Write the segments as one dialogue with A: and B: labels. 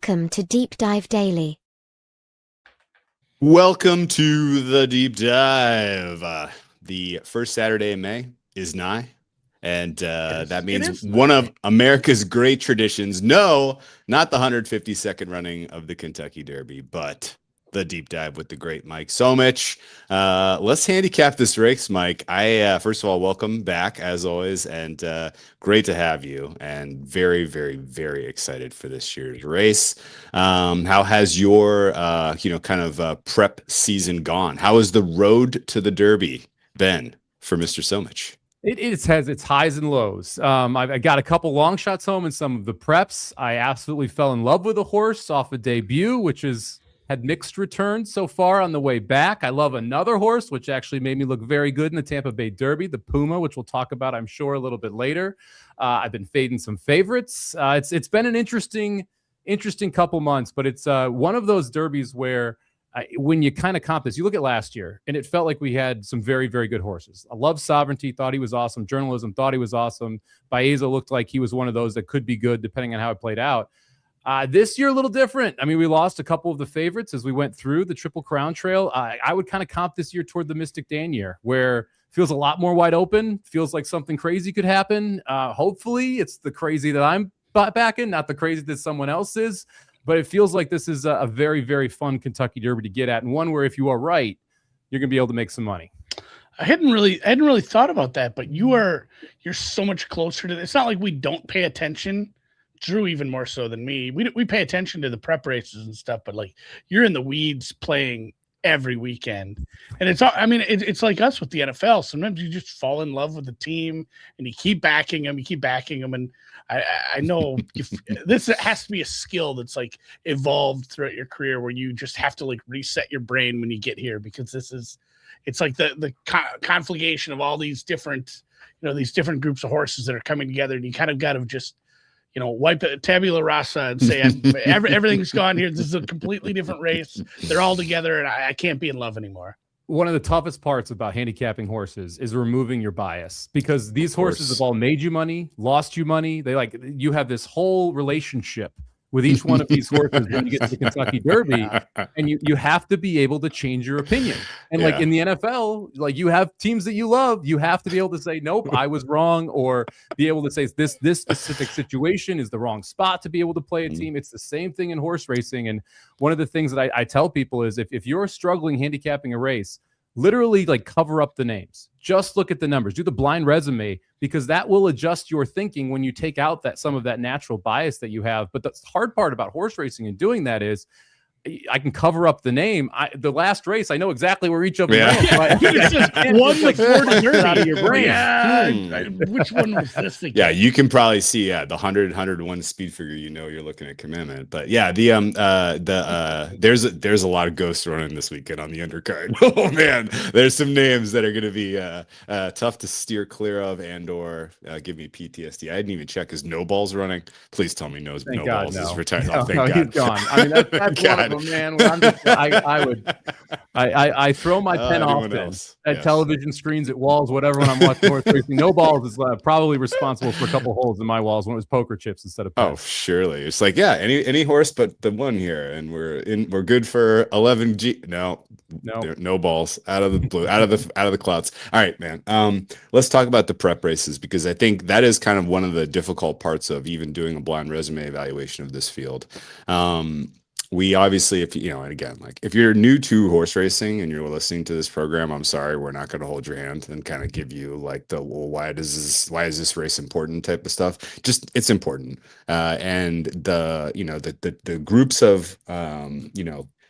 A: Welcome to Deep Dive Daily.
B: Welcome to the Deep Dive. The first Saturday in May is nigh, and that means one of America's great traditions. No, not the 152nd running of the Kentucky Derby, but the Deep Dive with the great Mike Somich. Let's handicap this race, Mike. First of all, welcome back as always, and great to have you. And very, very, very excited for this year's race. How has your prep season gone? How has the road to the Derby been for Mr. Somich?
C: It has its highs and lows. I got a couple long shots home in some of the preps. I absolutely fell in love with a horse off a debut, which had mixed returns so far on the way back. I love another horse, which actually made me look very good in the Tampa Bay Derby, the Puma, which we'll talk about, I'm sure, a little bit later. I've been fading some favorites. It's been an interesting couple months, but it's one of those derbies where when you kind of comp this, you look at last year, and it felt like we had some very, very good horses. I love Sovereignty, thought he was awesome. Journalism, thought he was awesome. Baeza looked like he was one of those that could be good depending on how it played out. This year, a little different. I mean, we lost a couple of the favorites as we went through the Triple Crown Trail. I would kind of comp this year toward the Mystic Dan year, where it feels a lot more wide open, feels like something crazy could happen. Hopefully, it's the crazy that I'm backing, not the crazy that someone else is. But it feels like this is a very, very fun Kentucky Derby to get at, and one where if you are right, you're going to be able to make some money.
D: I hadn't really thought about that, but you're so much closer to this. It's not like we don't pay attention. Drew even more so than me. We pay attention to the prep races and stuff, but like you're in the weeds playing every weekend, and it's like us with the NFL. Sometimes you just fall in love with the team and you keep backing them, and I know this has to be a skill that's like evolved throughout your career, where you just have to like reset your brain when you get here, because it's like the conflagration of all these different groups of horses that are coming together, and you kind of got to just wipe a tabula rasa and say everything's gone here. This is a completely different race. They're all together, and I can't be in love anymore.
C: One of the toughest parts about handicapping horses is removing your bias, because these horses have all made you money, lost you money. You have this whole relationship with each one of these horses when you get to the Kentucky Derby, and you have to be able to change your opinion. And like in the NFL, like you have teams that you love, you have to be able to say, nope, I was wrong, or be able to say this specific situation is the wrong spot to be able to play a team. It's the same thing in horse racing. And one of the things that I tell people is if you're struggling handicapping a race, literally like cover up the names. Just look at the numbers. Do the blind resume, because that will adjust your thinking when you take out some of that natural bias that you have. But the hard part about horse racing and doing that is I can cover up the name. The last race, I know exactly where each of them ran.
D: One the Florida Derby
C: out of your brain.
D: Which one was this again?
B: Yeah, you can probably see the 101 speed figure. You're looking at Commandment, but yeah, there's a lot of ghosts running this weekend on the undercard. Oh man, there's some names that are going to be tough to steer clear of and/or give me PTSD. I didn't even check his No Balls running. Please tell me No Balls is retired.
C: No, he's gone. I mean, that's one of them. Man, I throw my pen often at television screens, at walls, whatever, when I'm watching horse racing. No Balls is probably responsible for a couple holes in my walls when it was poker chips instead of pens.
B: Oh, surely. It's like, any horse but the one here, and we're good for 11G. No Balls, out of the blue, out of the clouds. All right, man. Let's talk about the prep races, because I think that is kind of one of the difficult parts of even doing a blind resume evaluation of this field. We obviously, if you're new to horse racing and you're listening to this program, I'm sorry, we're not going to hold your hand and kind of give you like why is this race important type of stuff. Just, it's important. And the groups of,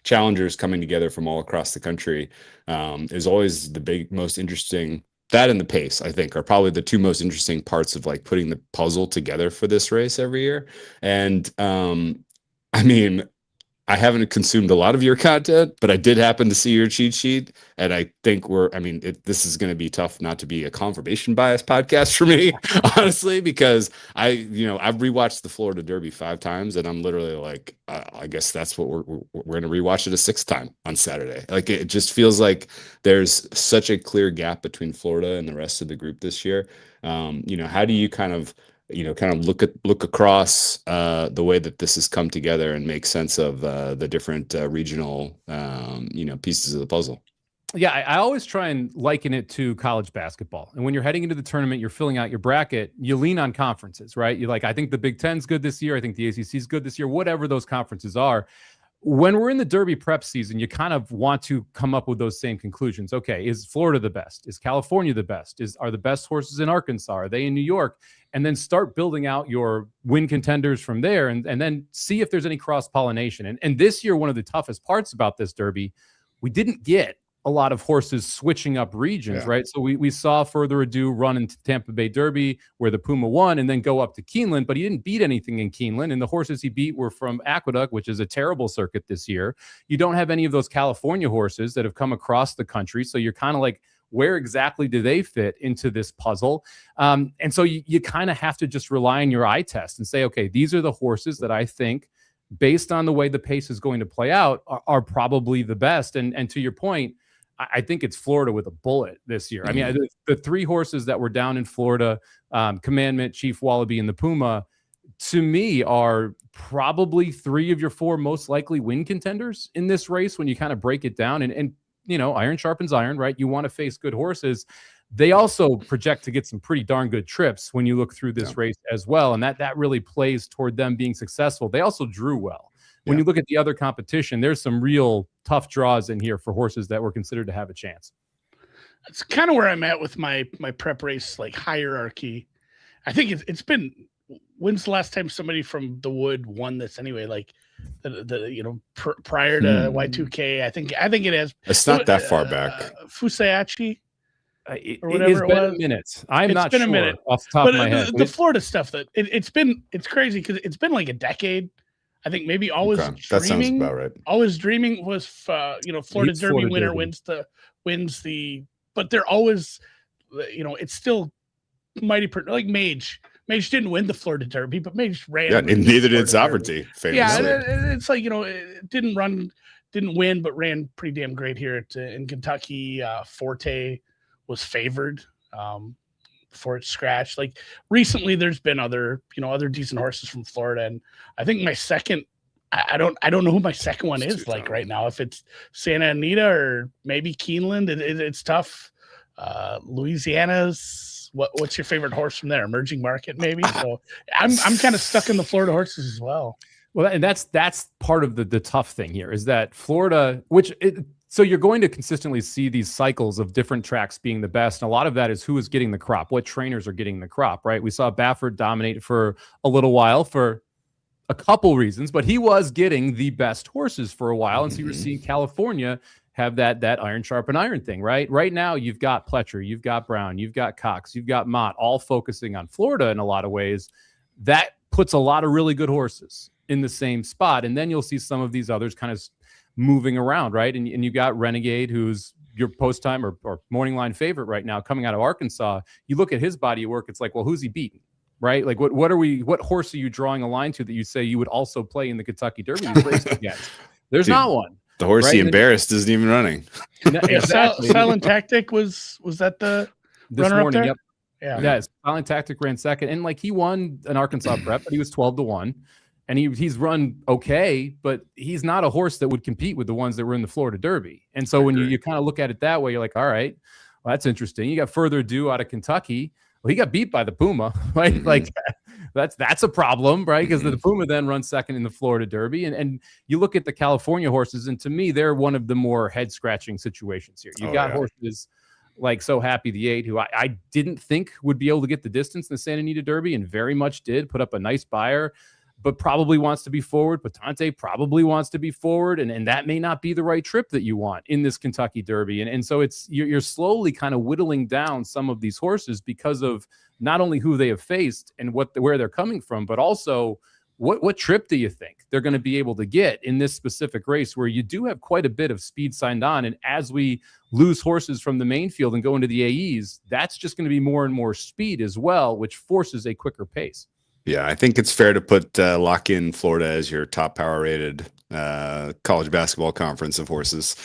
B: challengers coming together from all across the country is always the most interesting. That and the pace, I think, are probably the two most interesting parts of like putting the puzzle together for this race every year. And I haven't consumed a lot of your content, but I did happen to see your cheat sheet, and I think this is going to be tough not to be a confirmation bias podcast for me, honestly, because I've rewatched the Florida Derby 5 times, and I'm literally like, I guess that's what we're going to rewatch it a 6th time on Saturday. Like, it just feels like there's such a clear gap between Florida and the rest of the group this year. How do you kind of kind of look across the way that this has come together and make sense of the different regional, pieces of the puzzle.
C: Yeah, I always try and liken it to college basketball. And when you're heading into the tournament, you're filling out your bracket, you lean on conferences, right? You're like, I think the Big Ten's good this year. I think the ACC is good this year, whatever those conferences are. When we're in the Derby prep season, you kind of want to come up with those same conclusions. Okay, is Florida the best? Is California the best? Are the best horses in Arkansas? Are they in New York? And then start building out your win contenders from there, and then see if there's any cross-pollination. And this year, one of the toughest parts about this Derby, we didn't get a lot of horses switching up regions, right? So we saw Further Ado run into Tampa Bay Derby where the Puma won and then go up to Keeneland, but he didn't beat anything in Keeneland. And the horses he beat were from Aqueduct, which is a terrible circuit this year. You don't have any of those California horses that have come across the country. So you're kind of like, where exactly do they fit into this puzzle? And so you kind of have to just rely on your eye test and say, okay, these are the horses that I think, based on the way the pace is going to play out, are probably the best. And to your point, I think it's Florida with a bullet this year. I mean, the three horses that were down in Florida, Commandment, Chief Wallaby, and the Puma, to me are probably three of your four most likely win contenders in this race when you kind of break it down. And iron sharpens iron, right? You want to face good horses. They also project to get some pretty darn good trips when you look through this race as well. And that really plays toward them being successful. They also drew well. When you look at the other competition, there's some real tough draws in here for horses that were considered to have a chance.
D: That's kind of where I'm at with my prep race, like hierarchy. I think it's been, when's the last time somebody from the Wood won this anyway? Like prior to Y2K, I think it has.
B: It's not that far back.
D: Fusayachi.
C: Or whatever it's been a minute. I'm not sure off the top of my head.
D: The Florida stuff that it's crazy because it's been like a decade. I think maybe Always Dreaming.
B: That sounds about right.
D: Always Dreaming was, Florida Derby winner wins the, but they're always, it's still mighty, like Mage. Mage didn't win the Florida Derby, but Mage ran.
B: Yeah, and neither did Sovereignty. Famously.
D: Yeah, it's like, it didn't win, but ran pretty damn great here in Kentucky. Forte was favored before it scratched. Like recently, there's been other decent horses from Florida, and I think my second, I don't know who my second one is like right now. If it's Santa Anita or maybe Keeneland, it's tough. Louisiana's what's your favorite horse from there? Emerging Market maybe. So I'm kind of stuck in the Florida horses as well.
C: Well, and that's part of the tough thing here is that Florida, so you're going to consistently see these cycles of different tracks being the best. And a lot of that is who is getting the crop, what trainers are getting the crop, right? We saw Baffert dominate for a little while for a couple reasons, but he was getting the best horses for a while. And so you were seeing California have that iron sharpen iron thing, right? Right now, you've got Pletcher, you've got Brown, you've got Cox, you've got Mott, all focusing on Florida in a lot of ways. That puts a lot of really good horses in the same spot. And then you'll see some of these others kind of moving around, right? And you got Renegade, who's your post-time or morning line favorite right now coming out of Arkansas. You look at his body of work, it's like, well, who's he beating, right? Like, what horse are you drawing a line to that you say you would also play in the Kentucky Derby against? There's not one.
B: The horse he embarrassed isn't even running.
C: Exactly.
D: Silent Tactic was that the
C: this
D: runner
C: morning?
D: up there?
C: Yep. Yeah. Silent Tactic ran second, and like he won an Arkansas prep, but he was 12-1. And he's run okay, but he's not a horse that would compete with the ones that were in the Florida Derby. And so when you kind of look at it that way, you're like, all right, well, that's interesting. You got Further Ado out of Kentucky. Well, he got beat by the Puma, right? Like that's a problem, right? Because the Puma then runs second in the Florida Derby. And you look at the California horses, and to me, they're one of the more head-scratching situations here. You've got horses like So Happy the 8, who I didn't think would be able to get the distance in the Santa Anita Derby, and very much did, put up a nice buyer, but probably wants to be forward. Patante probably wants to be forward, and that may not be the right trip that you want in this Kentucky Derby. And so you're slowly kind of whittling down some of these horses because of not only who they have faced and where they're coming from, but also what trip do you think they're going to be able to get in this specific race where you do have quite a bit of speed signed on. And as we lose horses from the main field and go into the AEs, that's just going to be more and more speed as well, which forces a quicker pace.
B: Yeah, I think it's fair to lock in Florida as your top power rated college basketball conference of horses.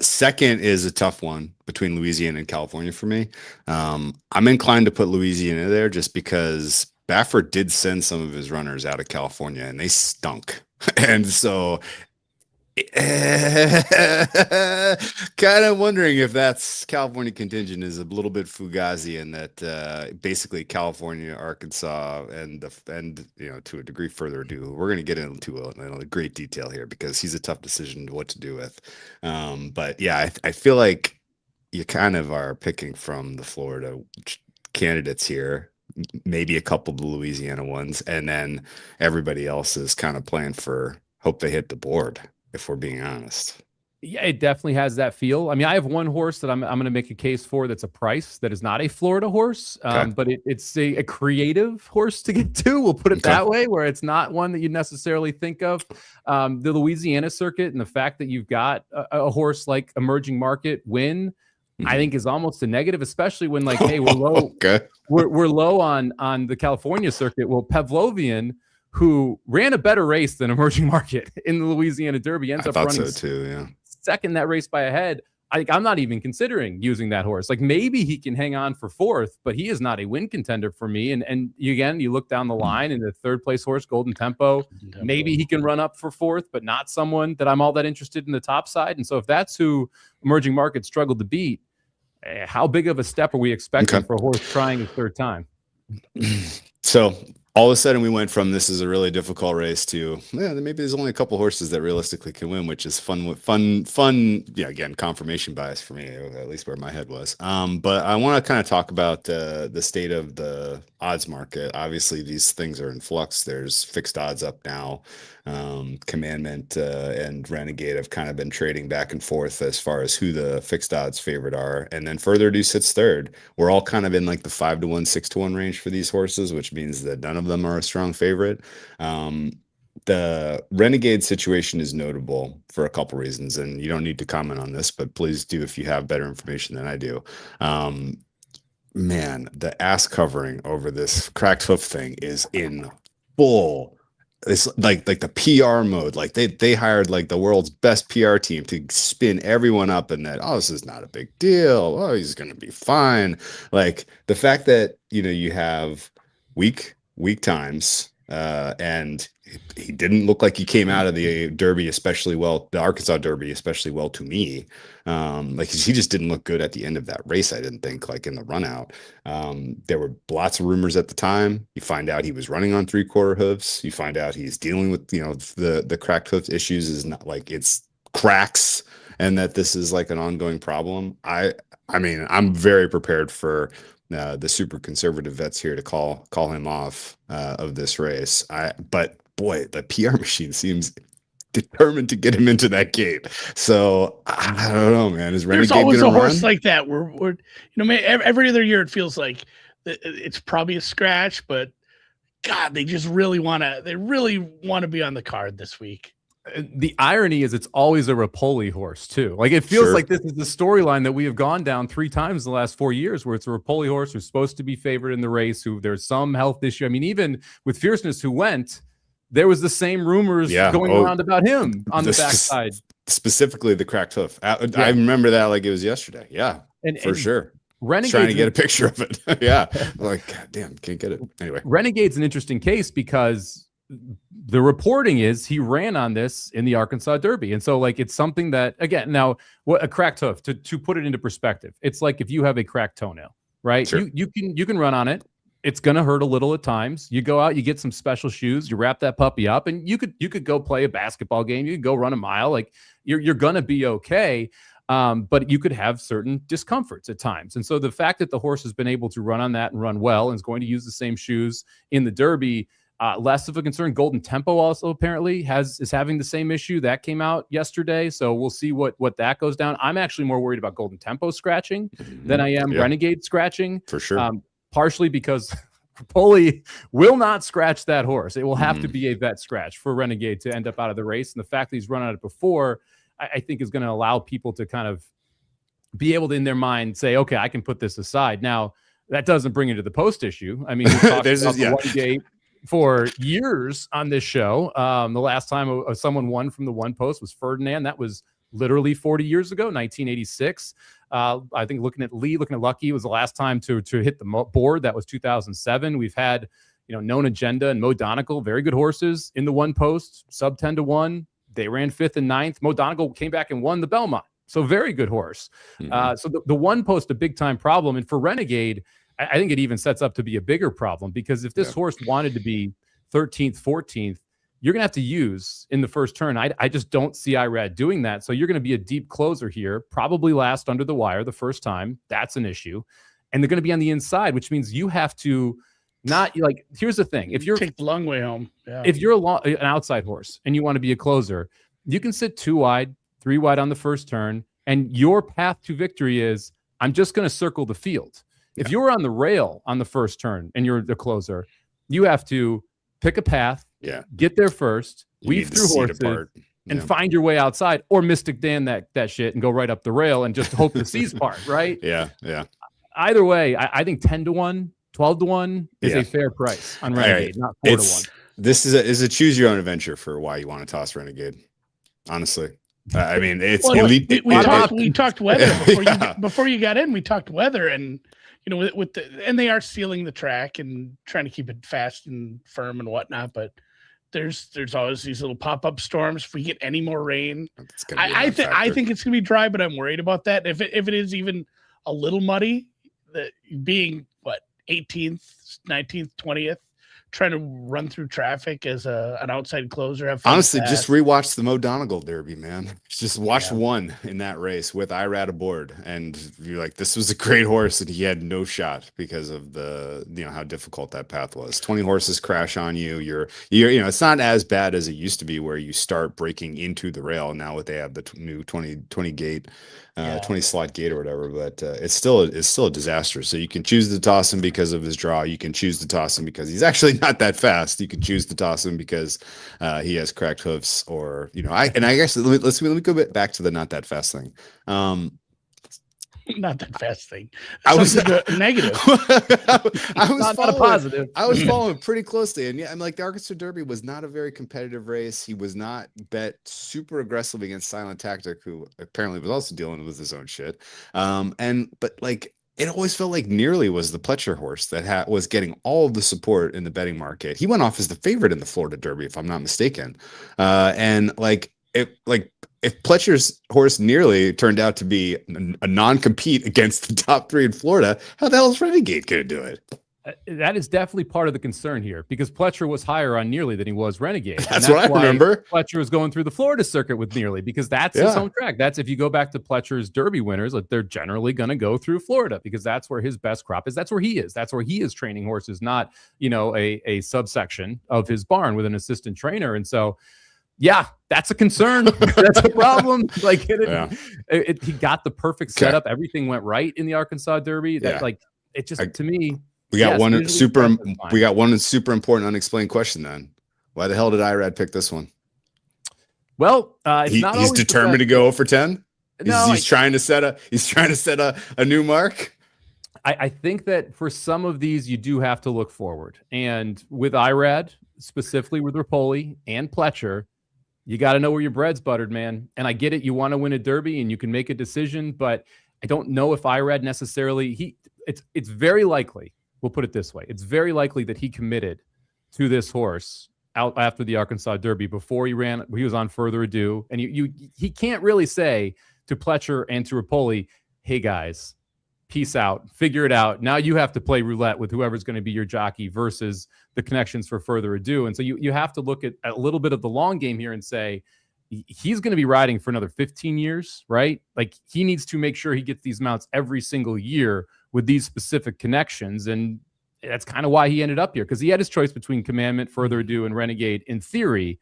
B: Second is a tough one between Louisiana and California for me. I'm inclined to put Louisiana there just because Baffert did send some of his runners out of California, and they stunk. And so, kind of wondering if that's California contingent is a little bit fugazi, and that basically California, Arkansas, and to a degree further ado, we're going to get into a great detail here because he's a tough decision what to do with. But yeah, I feel like you kind of are picking from the Florida candidates here, maybe a couple of the Louisiana ones, and then everybody else is kind of playing for hope they hit the board, if we're being honest.
C: Yeah, it definitely has that feel. I mean, I have one horse that I'm going to make a case for that's a price that is not a Florida horse, but it's a creative horse to get to. We'll put it that way, where it's not one that you necessarily think of. The Louisiana circuit and the fact that you've got a horse like Emerging Market win, I think is almost a negative, especially when like, hey, we're low. We're low on the California circuit. Well, Pavlovian, who ran a better race than Emerging Market in the Louisiana Derby, ends up running
B: so too, yeah.
C: second that race by a head. I'm not even considering using that horse. Like maybe he can hang on for fourth, but he is not a win contender for me. And you look down the line, and the third place horse, Golden Tempo, maybe he can run up for fourth, but not someone that I'm all that interested in the top side. And so if that's who Emerging Market struggled to beat, how big of a step are we expecting for a horse trying a third time?
B: So all of a sudden we went from this is a really difficult race to maybe there's only a couple horses that realistically can win, which is fun. Yeah, again, confirmation bias for me, at least where my head was. But I want to kind of talk about the state of the odds market. Obviously, these things are in flux. There's fixed odds up now. Commandment and Renegade have kind of been trading back and forth as far as who the fixed odds favorite are, and then Further Ado sits third. We're all kind of in like the 5-1, 6-1 range for these horses, which means that none of them are a strong favorite. The Renegade situation is notable for a couple reasons, and you don't need to comment on this, but please do if you have better information than I do. Man, the ass covering over this cracked hoof thing is in full. It's like the PR mode. Like they hired like the world's best PR team to spin everyone up in that, oh, this is not a big deal. Oh, he's gonna be fine. Like the fact that you have weak times, and he didn't look like he came out of the Derby especially well, the Arkansas Derby especially well to me. Like he just didn't look good at the end of that race. I didn't think, like in the run out. There were lots of rumors at the time. You find out he was running on 3/4 hooves. You find out he's dealing with, the cracked hoof issues is not like it's cracks, and that this is like an ongoing problem. I mean, I'm very prepared for the super conservative vets here to call him off of this race. But boy, the PR machine seems determined to get him into that gate. So I don't know, man. Is Renegade
D: There's always a horse
B: run?
D: like that where every other year it feels like it's probably a scratch, but God, they really want to be on the card this week.
C: The irony is it's always a Rapoli horse too. Like it feels like this is the storyline that we have gone down 3 times in the last 4 years, where it's a Rapoli horse who's supposed to be favored in the race, who there's some health issue. I mean, even with Fierceness, who went, there was the same rumors going around about him on the backside.
B: Specifically the cracked hoof. I remember that like it was yesterday. Yeah, for sure. Renegade's trying to get a picture of it. Yeah. Like, God damn, can't get it. Anyway.
C: Renegade's an interesting case because the reporting is he ran on this in the Arkansas Derby. And so like, it's something that, again, now what a cracked hoof, to put it into perspective, it's like if you have a cracked toenail, right? Sure. You can run on it. It's going to hurt a little at times. You go out, you get some special shoes, you wrap that puppy up, and you could go play a basketball game. You could go run a mile. Like you're going to be okay. But you could have certain discomforts at times. And so the fact that the horse has been able to run on that and run well and is going to use the same shoes in the Derby, less of a concern. Golden Tempo also apparently is having the same issue. That came out yesterday. So we'll see what that goes down. I'm actually more worried about Golden Tempo scratching than I am Renegade scratching.
B: For sure.
C: Partially because Rapoli will not scratch that horse. It will have to be a vet scratch for Renegade to end up out of the race. And the fact that he's run on it before, I think is going to allow people to kind of be able to, in their mind, say, okay, I can put this aside. Now, that doesn't bring it to the post issue. I mean, we talked about the one gate for years on this show. The last time someone won from the one post was Ferdinand. That was literally 40 years ago, 1986. I think looking at Lucky was the last time to hit the board. That was 2007. We've had, Known Agenda and Mo Donegal, very good horses in the one post, sub 10-1. They ran 5th and 9th. Mo Donegal came back and won the Belmont. So very good horse. So the one post, a big time problem. And for Renegade, I think it even sets up to be a bigger problem, because if this horse wanted to be 13th, 14th, you're going to have to use in the first turn. I just don't see Irad doing that. So you're going to be a deep closer here, probably last under the wire the first time. That's an issue. And they're going to be on the inside, which means you have to not like, here's the thing. If you're
D: take the long way home,
C: if you're an outside horse and you want to be a closer, you can sit 2 wide, 3 wide on the first turn. And your path to victory is, I'm just going to circle the field. If you're on the rail on the first turn and you're the closer, you have to pick a path, get there first, weave through horses, and find your way outside, or Mystic Dan that shit and go right up the rail and just hope the seas part, right?
B: Yeah.
C: Either way, I think 10-1, 12-1 is a fair price on Renegade, not 4-1.
B: This is a choose your own adventure for why you want to toss Renegade. Honestly, I mean, it's elite.
D: We talked weather before you got in. We talked weather, and and they are sealing the track and trying to keep it fast and firm and whatnot. But there's always these little pop-up storms. If we get any more rain, I think it's gonna be dry, but I'm worried about that. If it is even a little muddy, being 18th, 19th, 20th, trying to run through traffic as an outside closer.
B: Honestly, just rewatch the Mo Donegal Derby, man. Just watch one in that race with Irad aboard, and you're like, this was a great horse, and he had no shot because of the how difficult that path was. 20 horses crash on you. You're it's not as bad as it used to be, where you start breaking into the rail. Now what they have the new 20 gate. 20 slot gate or whatever, but it's still a disaster. So you can choose to toss him because of his draw. You can choose to toss him because he's actually not that fast. You can choose to toss him because he has cracked hoofs, or I guess let me go back to the not that fast thing.
D: Not that fast thing.
B: I was
D: negative.
B: I was
C: not a positive.
B: I was following pretty closely, and I'm like, the Arkansas Derby was not a very competitive race. He was not bet super aggressively against Silent Tactic, who apparently was also dealing with his own shit. But like, it always felt like Nearly was the Pletcher horse that was getting all of the support in the betting market. He went off as the favorite in the Florida Derby, if I'm not mistaken. If Pletcher's horse Nearly turned out to be a non-compete against the top 3 in Florida, how the hell is Renegade going to do it?
C: That is definitely part of the concern here, because Pletcher was higher on Nearly than he was Renegade.
B: That's what I remember.
C: Pletcher was going through the Florida circuit with Nearly, because that's his home track. That's, if you go back to Pletcher's Derby winners, like, they're generally going to go through Florida, because that's where his best crop is. That's where he is. That's where he is training horses, not a subsection of his barn with an assistant trainer. And so, yeah, that's a concern. That's a problem. Like, he got the perfect setup. Everything went right in the Arkansas Derby. It just, to me, we got one super important unexplained question. Then, why the hell did Irad pick this one? Well, he's determined to go for 10. He's trying to set a new mark. I think that for some of these, you do have to look forward, and with Irad, specifically with Rapoli and Pletcher, you got to know where your bread's buttered, man. And I get it. You want to win a Derby and you can make a decision, but I don't know if Irad necessarily, it's very likely, we'll put it this way. It's very likely that he committed to this horse out after the Arkansas Derby before he was on Further Ado. And he can't really say to Pletcher and to Rapoli, hey guys, peace out, figure it out. Now you have to play roulette with whoever's going to be your jockey versus the connections for Further Ado. And so you have to look at a little bit of the long game here and say, he's going to be riding for another 15 years, right? Like, he needs to make sure he gets these mounts every single year with these specific connections. And that's kind of why he ended up here, because he had his choice between Commandment, Further Ado, and Renegade. In theory,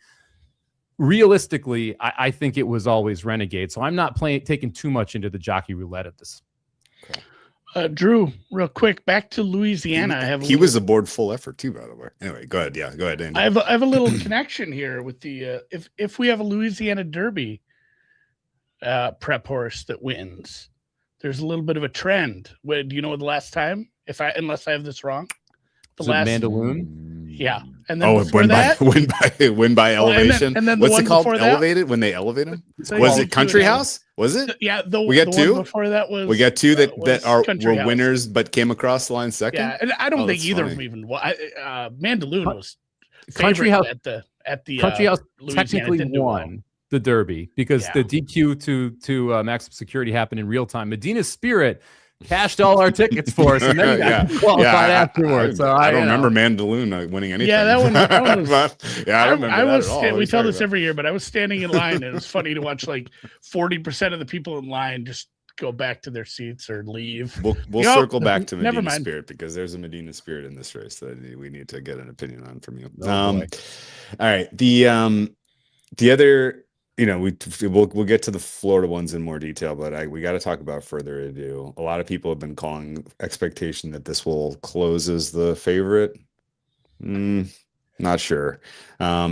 C: realistically, I think it was always Renegade. So I'm not taking too much into the jockey roulette of this.
D: Drew, real quick, back to Louisiana.
B: He was aboard full effort too, by the way. Anyway, go ahead. Yeah, go ahead, Andy.
D: I have a little connection here with the if we have a Louisiana Derby prep horse that wins, there's a little bit of a trend. Do you know the last time? Unless I have this wrong,
C: Mandaloon.
D: Yeah, And then before that,
B: win by elevation.
D: and then
B: what's
D: the
B: it called?
D: Before that,
B: elevated when they elevate him.
D: So
B: Was it Country House? Was it?
D: Yeah,
B: we got two.
D: Before that was
B: we got two that were
D: House.
B: winners but came across the line second.
D: Yeah, and I don't think either of them even. Mandaloon was
C: Country House
D: at the
C: Country House
D: Louisiana
C: technically won the Derby because the DQ to maximum security happened in real time. Medina Spirit cashed all our tickets for us, and then got qualified afterwards.
B: I don't remember Mandaloon winning anything.
D: Yeah, that one was.
B: I don't remember that at all.
D: We tell this every year, but I was standing in line, and it was funny to watch like 40% of the people in line just go back to their seats or leave.
B: We'll circle back to Medina Spirit because there's a Medina Spirit in this race that we need to get an opinion on from you. All right, the other. We'll get to the Florida ones in more detail, but we got to talk about Further Ado. A lot of people have been calling expectation that this will close as the favorite. Not sure.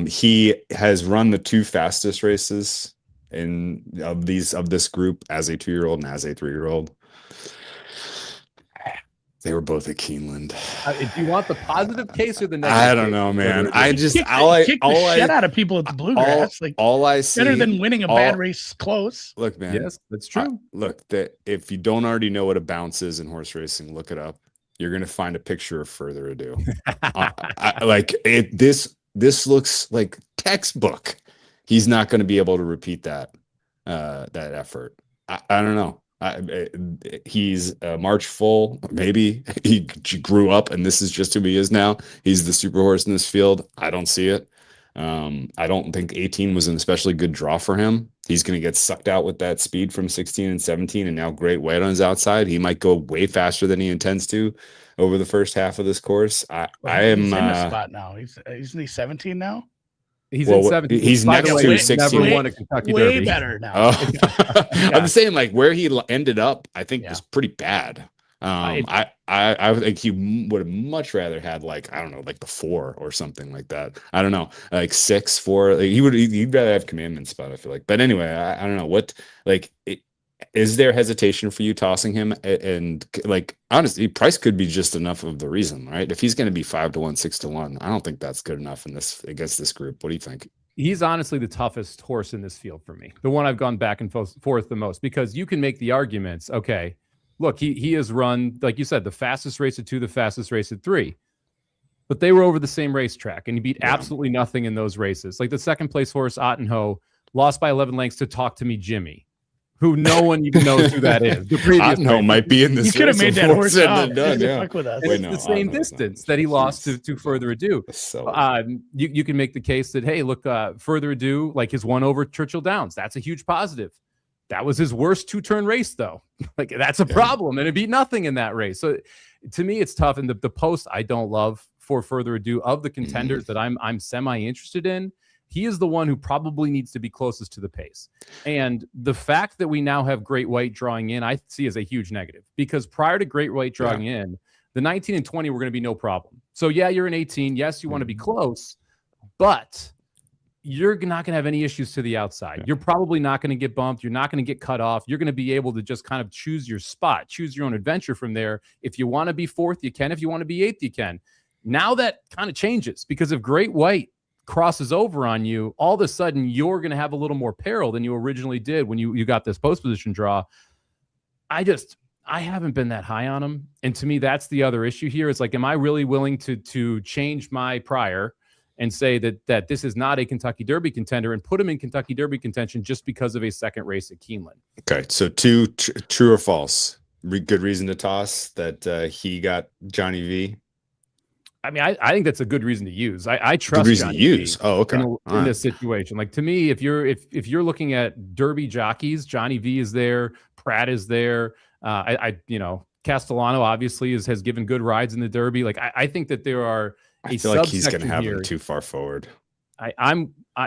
B: He has run the two fastest races of this group as a 2-year-old and as a 3-year-old. They were both at Keeneland.
C: Do you want the positive case or the negative?
B: I don't know, man. I just
D: kick the shit out of people at the Bluegrass.
B: All I see
D: better than winning a bad race close.
B: Look, man.
C: Yes, that's true.
B: If you don't already know what a bounce is in horse racing, look it up. You're gonna find a picture of Further Ado. This looks like textbook. He's not going to be able to repeat that effort. I don't know. He's a March full. Maybe he grew up and this is just who he is now. He's the super horse in this field. I don't see it. I don't think 18 was an especially good draw for him. He's going to get sucked out with that speed from 16 and 17 and now great weight on his outside. He might go way faster than he intends to over the first half of this course. I am
D: in the spot now. Isn't he 17 now?
C: He's in 17.
B: He's next to 16.
C: Never won a Kentucky
D: way
C: Derby.
D: Better now.
B: I'm saying like where he ended up, I think was pretty bad. I think he would have much rather had like, I don't know, like the 4 or something like that. I don't know, like 6, 4. Like he'd rather have Commandment spot, I feel like. But anyway, I don't know is there hesitation for you tossing him? And like, honestly, price could be just enough of the reason, right? If he's going to be 5-1, 6-1, I don't think that's good enough against this group. What do you think?
C: He's honestly the toughest horse in this field for me. The one I've gone back and forth the most, because you can make the arguments. Okay, look, he has run, like you said, the fastest race at 2, the fastest race at 3, but they were over the same racetrack and he beat absolutely nothing in those races. Like the second place horse, Ottenho, lost by 11 lengths to Talk to Me Jimmy, who no one even knows who that is. The previous
B: might be in this.
D: You could have made that horse up.
C: It's the same distance that he lost to Further Ado. So you can make the case that, hey, look, Further Ado, like his one over Churchill Downs, that's a huge positive. That was his worst 2-turn race, though. Like that's a problem, and it beat nothing in that race. So to me, it's tough. And the post I don't love for Further Ado of the contenders that I'm semi interested in. He is the one who probably needs to be closest to the pace. And the fact that we now have Great White drawing in, I see as a huge negative, because prior to Great White drawing in, the 19 and 20 were going to be no problem. So yeah, you're an 18. Yes, you want to be close, but you're not going to have any issues to the outside. You're probably not going to get bumped. You're not going to get cut off. You're going to be able to just kind of choose your spot, choose your own adventure from there. If you want to be 4th, you can. If you want to be 8th, you can. Now that kind of changes, because if Great White crosses over on you, all of a sudden you're going to have a little more peril than you originally did when you got this post position draw. I haven't been that high on him. And to me, that's the other issue here. It's like, am I really willing to change my prior and say that this is not a Kentucky Derby contender and put him in Kentucky Derby contention just because of a second race at Keeneland?
B: Okay. So true or false? Good reason to toss that he got Johnny V.
C: I mean, I think that's a good reason to use. I trust
B: good reason
C: Johnny
B: to use.
C: V
B: Oh, okay.
C: In this situation. Like, to me, if you're looking at Derby jockeys, Johnny V is there, Pratt is there. Castellano obviously has given good rides in the Derby. Like, I think that there are. I feel like
B: he's going to have him too far forward.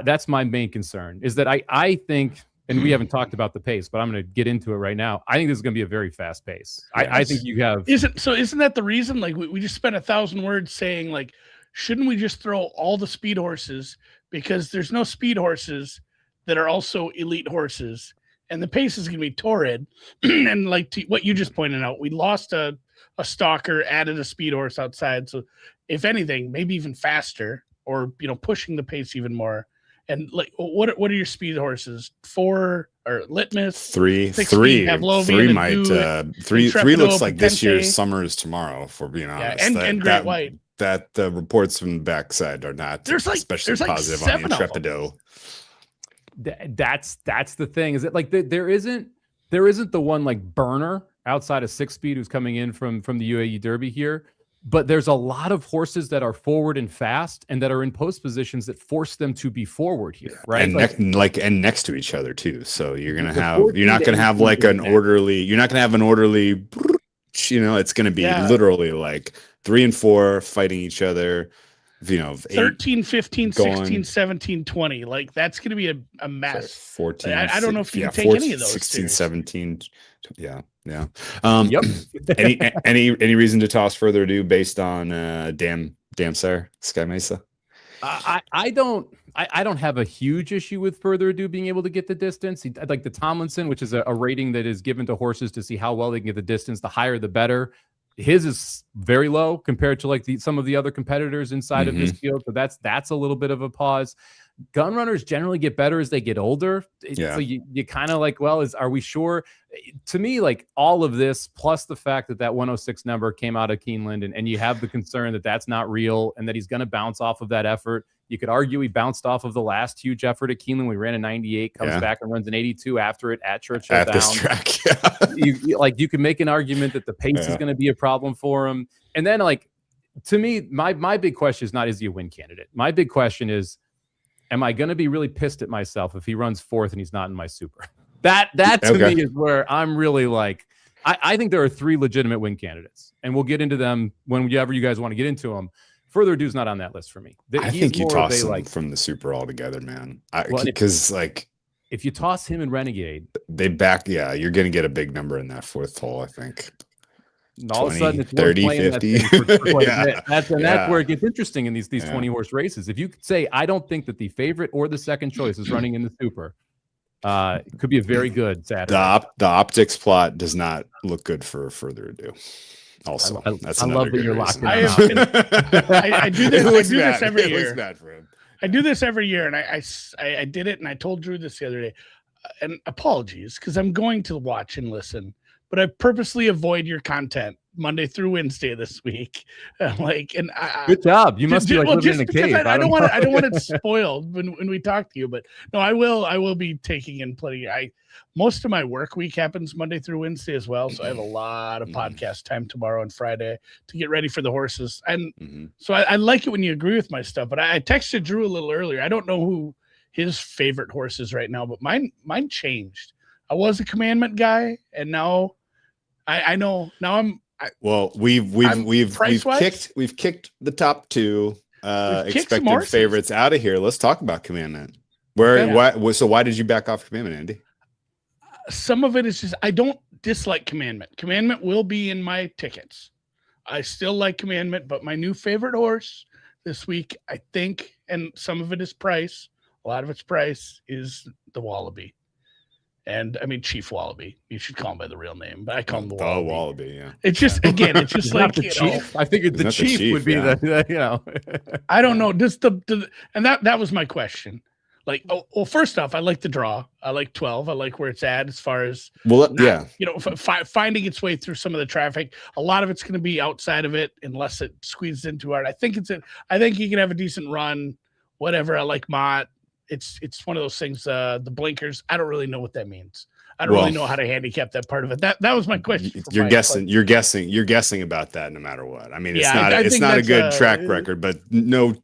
C: That's my main concern, is that I think. And we haven't talked about the pace, but I'm going to get into it right now. I think this is going to be a very fast pace. Yes. I think you have.
D: Isn't that the reason? Like we just spent 1,000 words saying, like, shouldn't we just throw all the speed horses, because there's no speed horses that are also elite horses, and the pace is going to be torrid. And like what you just pointed out, we lost a stalker, added a speed horse outside. So if anything, maybe even faster or pushing the pace even more. And like, what are your speed horses? 4 or Litmus?
B: 3,
D: 6
B: 3,
D: Pavlovian,
B: 3 might.
D: and
B: 3
D: Intrepido,
B: looks like this
D: Potente.
B: year's summer is tomorrow. If we're being honest,
D: and Great White.
B: That the reports from the backside are not especially positive on the Intrepido.
C: That's the thing. Is it like there isn't the one like burner outside of 6-speed who's coming in from the UAE Derby here. But there's a lot of horses that are forward and fast and that are in post positions that force them to be be here, right?
B: And next to each other too. So you're not gonna have like an orderly. You're not gonna have an orderly. It's gonna be literally like 3 and 4 fighting each other.
D: 13, 15, 16, 17, 20. Like that's gonna be a mess.
B: 14.
D: I don't know if you can take any of those.
B: 16,
D: seriously.
B: 17. Yeah.
C: Yep.
B: any reason to toss further ado based on Damn Sire Sky Mesa?
C: I don't have a huge issue with further ado being able to get the distance. Like the Tomlinson, which is a rating that is given to horses to see how well they can get the distance. The higher, the better. His is very low compared to like some of the other competitors inside of this field. So that's a little bit of a pause. Gun runners generally get better as they get older. So you kind of like, well, are we sure? To me, like all of this, plus the fact that 106 number came out of Keeneland, and you have the concern that that's not real and that he's going to bounce off of that effort. You could argue he bounced off of the last huge effort at Keeneland. We ran a 98, comes back and runs an 82 after it at Churchill
B: at
C: Downs.
B: This track.
C: You can make an argument that the pace is going to be a problem for him. And then like, to me, my big question is not, is he a win candidate? My big question is, am I going to be really pissed at myself if he runs 4th and he's not in my super? That to me is where I'm really like, I think there are 3 legitimate win candidates, and we'll get into them whenever you guys want to get into them. Further ado's not on that list for me.
B: I think you toss him from the super altogether, man. Because
C: if you toss him and Renegade,
B: you're going to get a big number in that 4th hole, I think.
C: And all
B: 20,
C: of a sudden it's
B: 30, 50.
C: That's where it gets interesting in these 20 horse races. If you could say, I don't think that the favorite or the second choice is running in the super, it could be a very good Saturday.
B: The optics plot does not look good for further ado. Also,
C: I love that you're locked in.
D: I do this every year.
B: It looks bad for him.
D: I do this every year, and I did it, and I told Drew this the other day. And apologies, because I'm going to watch and listen, but I purposely avoid your content Monday through Wednesday this week.
C: Good job. You must be like living in a cave.
D: I don't want it spoiled when we talk to you, but no, I will be taking in plenty. Most of my work week happens Monday through Wednesday as well, so I have a lot of podcast time tomorrow and Friday to get ready for the horses. And so I like it when you agree with my stuff. But I texted Drew a little earlier. I don't know who his favorite horse is right now, but mine changed. I was a Commandment guy, and now I know now
B: we've kicked the top 2 expected favorites out of here. Let's talk about Commandment. Why did you back off Commandment, Andy?
D: Some of it is just I don't dislike Commandment. Commandment will be in my tickets. I still like Commandment, but my new favorite horse this week, I think, and some of it is price. A lot of its price is the Wallaby. And I mean, Chief Wallaby. You should call him by the real name, but I call him the Wallaby.
B: Oh, Wallaby, yeah.
D: It's just, again, it's just like
C: the Chief. I figured the Chief would be the.
D: I don't know. Just and that was my question. Like, first off, I like the draw. I like 12. I like where it's at as far as finding its way through some of the traffic. A lot of it's going to be outside of it unless it squeezes in too hard. I think he can have a decent run. Whatever. I like Mott. It's one of those things. The blinkers. I don't really know what that means. I don't really know how to handicap that part of it. That was my question.
B: You're guessing about that no matter what. I mean, it's not a good track record, but no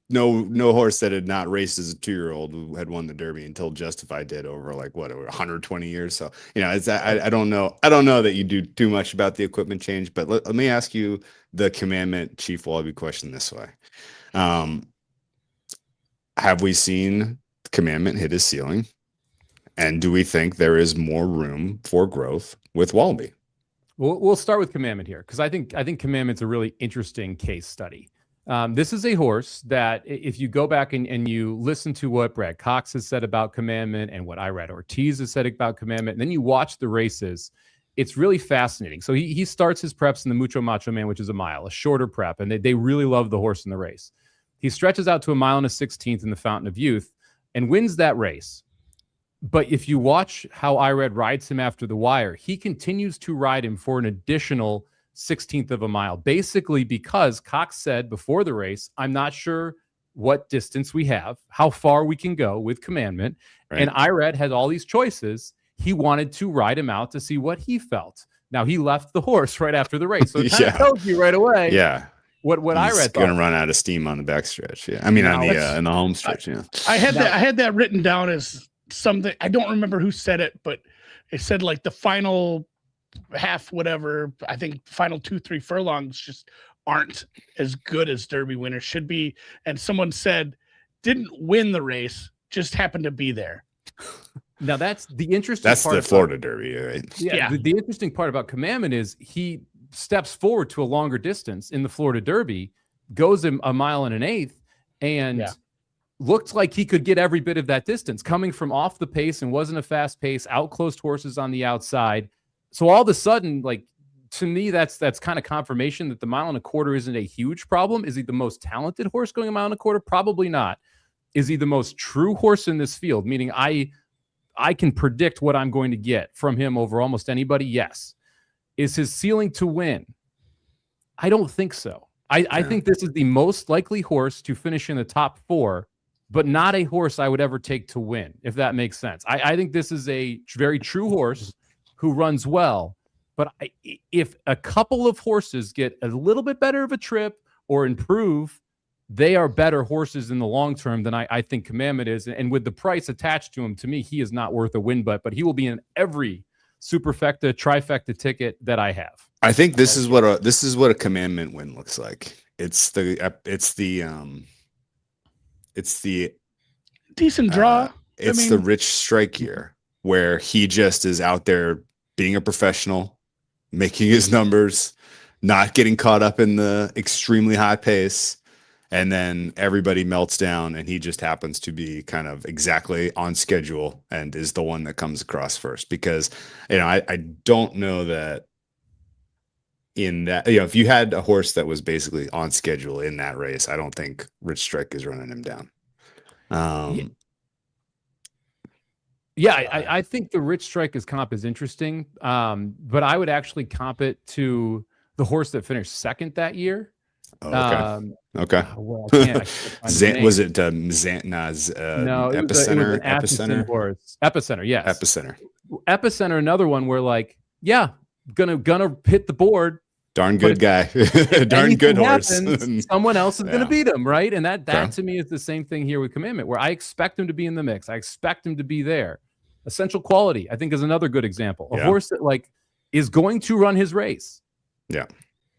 B: horse that had not raced as a 2-year-old who had won the Derby until Justified did over 120 years. So I don't know that you do too much about the equipment change. But let me ask you the Commandment Chief Wallaby question this way: have we seen Commandment hit his ceiling? And do we think there is more room for growth with Wallaby?
C: We'll start with Commandment here, because I think Commandment's a really interesting case study. This is a horse that, if you go back and you listen to what Brad Cox has said about Commandment and what Irad Ortiz has said about Commandment, and then you watch the races, it's really fascinating. So he starts his preps in the Mucho Macho Man, which is a mile, a shorter prep, and they really love the horse in the race. He stretches out to 1 mile and a 16th in the Fountain of Youth and wins that race. But if you watch how Irad rides him after the wire, he continues to ride him for an additional 16th of a mile, basically because Cox said before the race, I'm not sure what distance we have, how far we can go with Commandment. Right. And Irad had all these choices. He wanted to ride him out to see what he felt. Now, he left the horse right after the race. So it kind of tells you right away what Irad thought. He's
B: going to run out of steam on the backstretch. Yeah. I mean, in the home stretch.
D: I had that written down as something. I don't remember who said it, but it said like the final half, whatever, I think final 2-3 furlongs just aren't as good as Derby winners should be. And someone said, didn't win the race, just happened to be there.
C: Now that's the interesting
B: part.
C: That's
B: the Florida Derby, right?
C: Yeah. The interesting part about Commandment is he steps forward to a longer distance in the Florida Derby, goes a 1.1 miles, and looked like he could get every bit of that distance coming from off the pace and wasn't a fast pace, outclosed horses on the outside. So all of a sudden, like, to me, that's kind of confirmation that the 1.25 miles isn't a huge problem. Is he the most talented horse going 1.25 miles? Probably not. Is he the most true horse in this field? Meaning I can predict what I'm going to get from him over almost anybody. Yes. Is his ceiling to win? I don't think so. I think this is the most likely horse to finish in the top 4, but not a horse I would ever take to win, if that makes sense. I think this is a very true horse who runs well. But if a couple of horses get a little bit better of a trip or improve, they are better horses in the long term than I think Commandment is. And with the price attached to him, to me, he is not worth a win bet, but he will be in every superfecta, trifecta ticket that I have.
B: I think this is what a Commandment win looks like. It's the
D: decent draw.
B: It's the Rich Strike year where he just is out there being a professional, making his numbers, not getting caught up in the extremely high pace. And then everybody melts down and he just happens to be kind of exactly on schedule and is the one that comes across first. Because, I don't know that in that, if you had a horse that was basically on schedule in that race, I don't think Rich Strike is running him down.
C: I think the Rich Strike comp is interesting. But I would actually comp it to the horse that finished second that year.
B: Oh, okay.
C: Well, I can't
B: was it Zantna's
C: no,
B: Epicenter?
C: Epicenter, yes. Epicenter, another one where gonna hit the board.
B: Darn good guy. Darn good horse.
C: Someone else is gonna beat him, right? And that to me is the same thing here with Commandment, where I expect him to be in the mix. I expect him to be there. Essential Quality, I think, is another good example. A horse that is going to run his race.
B: Yeah.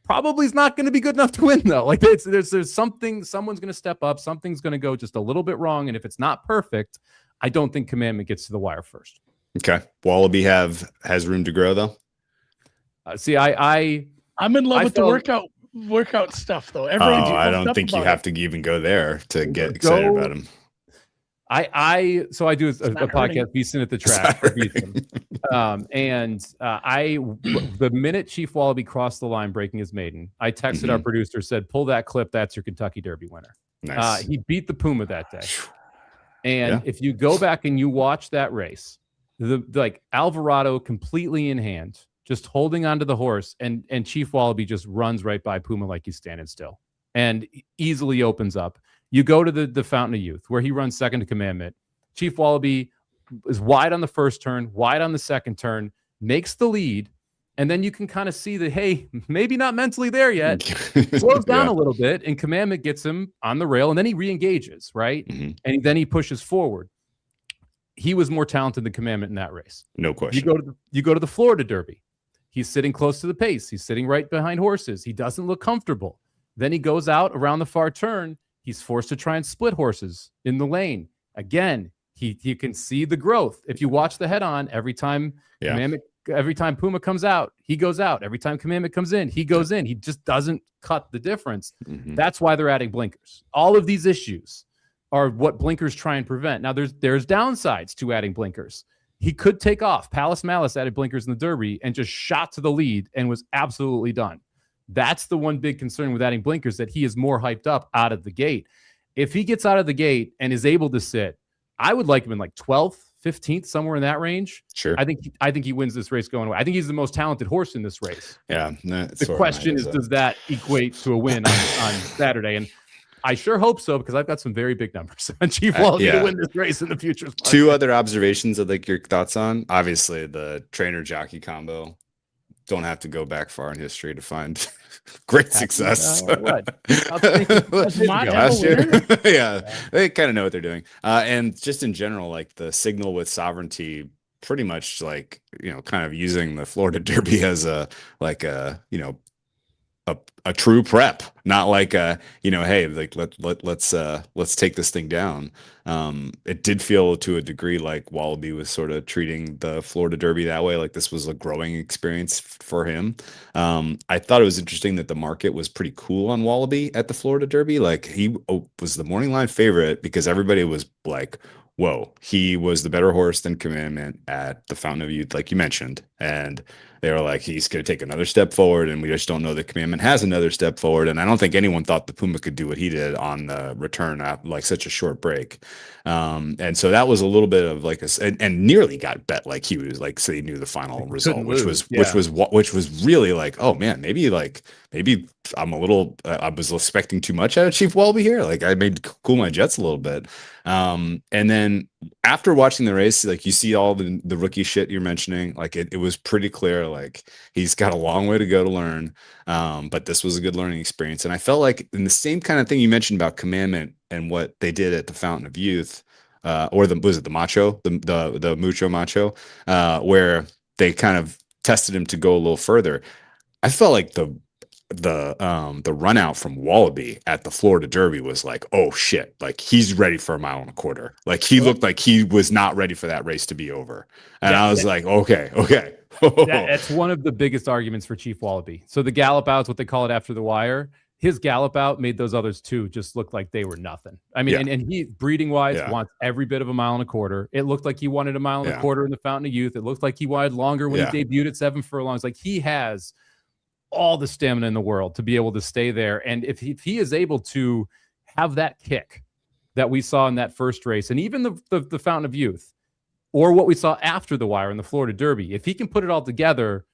C: Probably is not going to be good enough to win, though. Like there's something, someone's going to step up, something's going to go just a little bit wrong, and if it's not perfect, I don't think Commandment gets to the wire first.
B: Okay, Wallaby has room to grow though.
D: I'm in love with the workout stuff though.
B: I don't think you have to even go there to get excited about him.
C: I do a podcast, Beeson at the Track. The minute Chief Wallaby crossed the line breaking his maiden, I texted our producer, said, pull that clip, that's your Kentucky Derby winner.
B: Nice.
C: He beat the Puma that day. And if you go back and you watch that race, Alvarado completely in hand, just holding onto the horse, and Chief Wallaby just runs right by Puma like he's standing still and easily opens up. You go to the Fountain of Youth, where he runs second to Commandment. Chief Wallaby is wide on the first turn, wide on the second turn, makes the lead, and then you can kind of see that, hey, maybe not mentally there yet. Slows down a little bit, and Commandment gets him on the rail, and then he re-engages, right? Mm-hmm. And then he pushes forward. He was more talented than Commandment in that race.
B: No question.
C: You go to the Florida Derby. He's sitting close to the pace. He's sitting right behind horses. He doesn't look comfortable. Then he goes out around the far turn. He's forced to try and split horses in the lane. Again, you can see the growth. If you watch the head-on, every time Puma comes out, he goes out. Every time Commandment comes in, he goes in. He just doesn't cut the difference. Mm-hmm. That's why they're adding blinkers. All of these issues are what blinkers try and prevent. Now, there's downsides to adding blinkers. He could take off. Palace Malice added blinkers in the Derby and just shot to the lead and was absolutely done. That's the one big concern with adding blinkers, that he is more hyped up out of the gate. If he gets out of the gate and is able to sit, I would like him in like 12th, 15th, somewhere in that range.
B: Sure.
C: I think he wins this race going away. I think he's the most talented horse in this race.
B: Yeah.
C: The question is, does that equate to a win on Saturday? And I sure hope so, because I've got some very big numbers on Chief Wallaby to win this race in the future.
B: Two other observations I'd like your thoughts on. Obviously, the trainer jockey combo. Don't have to go back far in history to find great success.
D: Last year,
B: they kind of know what they're doing. And just in general, like the signal with Sovereignty, pretty much like, kind of using the Florida Derby as a true prep, not like hey, like let's take this thing down. It did feel to a degree like Wallaby was sort of treating the Florida Derby that way, like this was a growing experience for him. I thought it was interesting that the market was pretty cool on Wallaby at the Florida Derby. Like he was the morning line favorite because everybody was like, whoa, he was the better horse than Commandment at the Fountain of Youth, like you mentioned. And they were like, he's going to take another step forward, and we just don't know that Commandment has another step forward. And I don't think anyone thought the Puma could do what he did on the return after like such a short break. And so that was a little bit of like and nearly got bet like he was like, so he knew the final result, which was really like, oh man, maybe I'm a little, I was expecting too much out of Chief Wallaby here. Like I made cool my jets a little bit. And then after watching the race, like you see all the rookie shit you're mentioning, like it was pretty clear, like he's got a long way to go to learn. But this was a good learning experience. And I felt like in the same kind of thing you mentioned about Commandment and what they did at the Fountain of Youth, or the Macho, the Mucho Macho, where they kind of tested him to go a little further. I felt like the run out from Wallaby at the Florida Derby was like, oh shit, like he's ready for a mile and a quarter. Like he looked like he was not ready for that race to be over. And I was like, okay.
C: That's one of the biggest arguments for Chief Wallaby. So the gallop out is what they call it after the wire. His gallop out made those others two just look like they were nothing. I mean, and he breeding wise wants every bit of a mile and a quarter. It looked like he wanted a mile and a quarter in the Fountain of Youth. It looked like he wanted longer when he debuted at 7 furlongs. Like he has all the stamina in the world to be able to stay there. And if he is able to have that kick that we saw in that first race, and even the Fountain of Youth, or what we saw after the wire in the Florida Derby, if he can put it all together,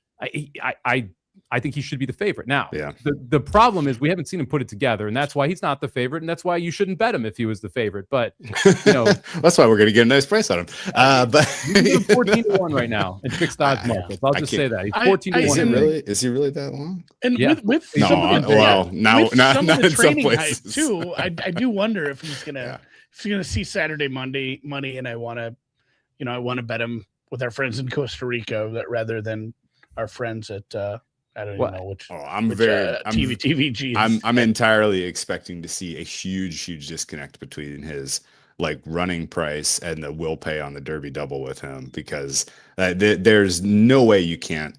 C: I think he should be the favorite. Now, the problem is we haven't seen him put it together, and that's why he's not the favorite, and that's why you shouldn't bet him if he was the favorite. But
B: that's why we're going to get a nice price on him. But
C: he's 14-1 right now in fixed odds markets. I'll just say that he's 14-1.
B: Is he really that long?
D: And with some of the training hype too, I do wonder if he's gonna see Saturday money, and I want to bet him with our friends in Costa Rica rather than our friends at. I don't even know which. Oh, TVG.
B: I'm entirely expecting to see a huge disconnect between his like running price and the will pay on the Derby double with him, because there's no way you can't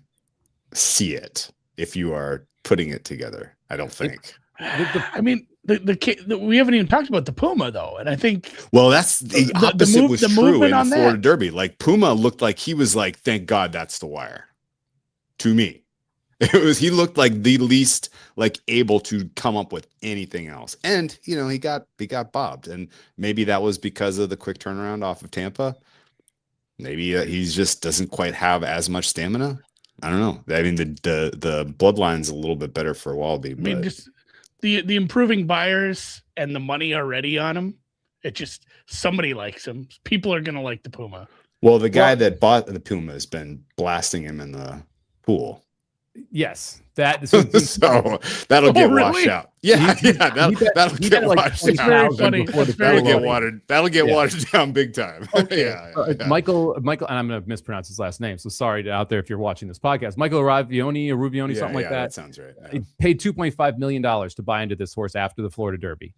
B: see it if you are putting it together. I don't think.
D: I mean, we haven't even talked about the Puma though, and I think
B: that's the opposite was true in the Florida Derby. Like Puma looked like he was like, thank God that's the wire. To me. He looked like the least like able to come up with anything else. And, he got bobbed, and maybe that was because of the quick turnaround off of Tampa. Maybe he just doesn't quite have as much stamina. I don't know. I mean, the bloodline's a little bit better for Wallaby. I mean,
D: just the improving buyers and the money already on him. It just, somebody likes him. People are going to like the Puma.
B: Well, the guy that bought the Puma has been blasting him in the pool.
C: Yes, so
B: that'll get washed out. That'll get washed out. That'll get watered down big time.
C: Okay. Michael, and I'm going to mispronounce his last name, so sorry out there if you're watching this podcast. Michael Rubioni, something like that.
B: That sounds right.
C: He paid $2.5 million to buy into this horse after the Florida Derby.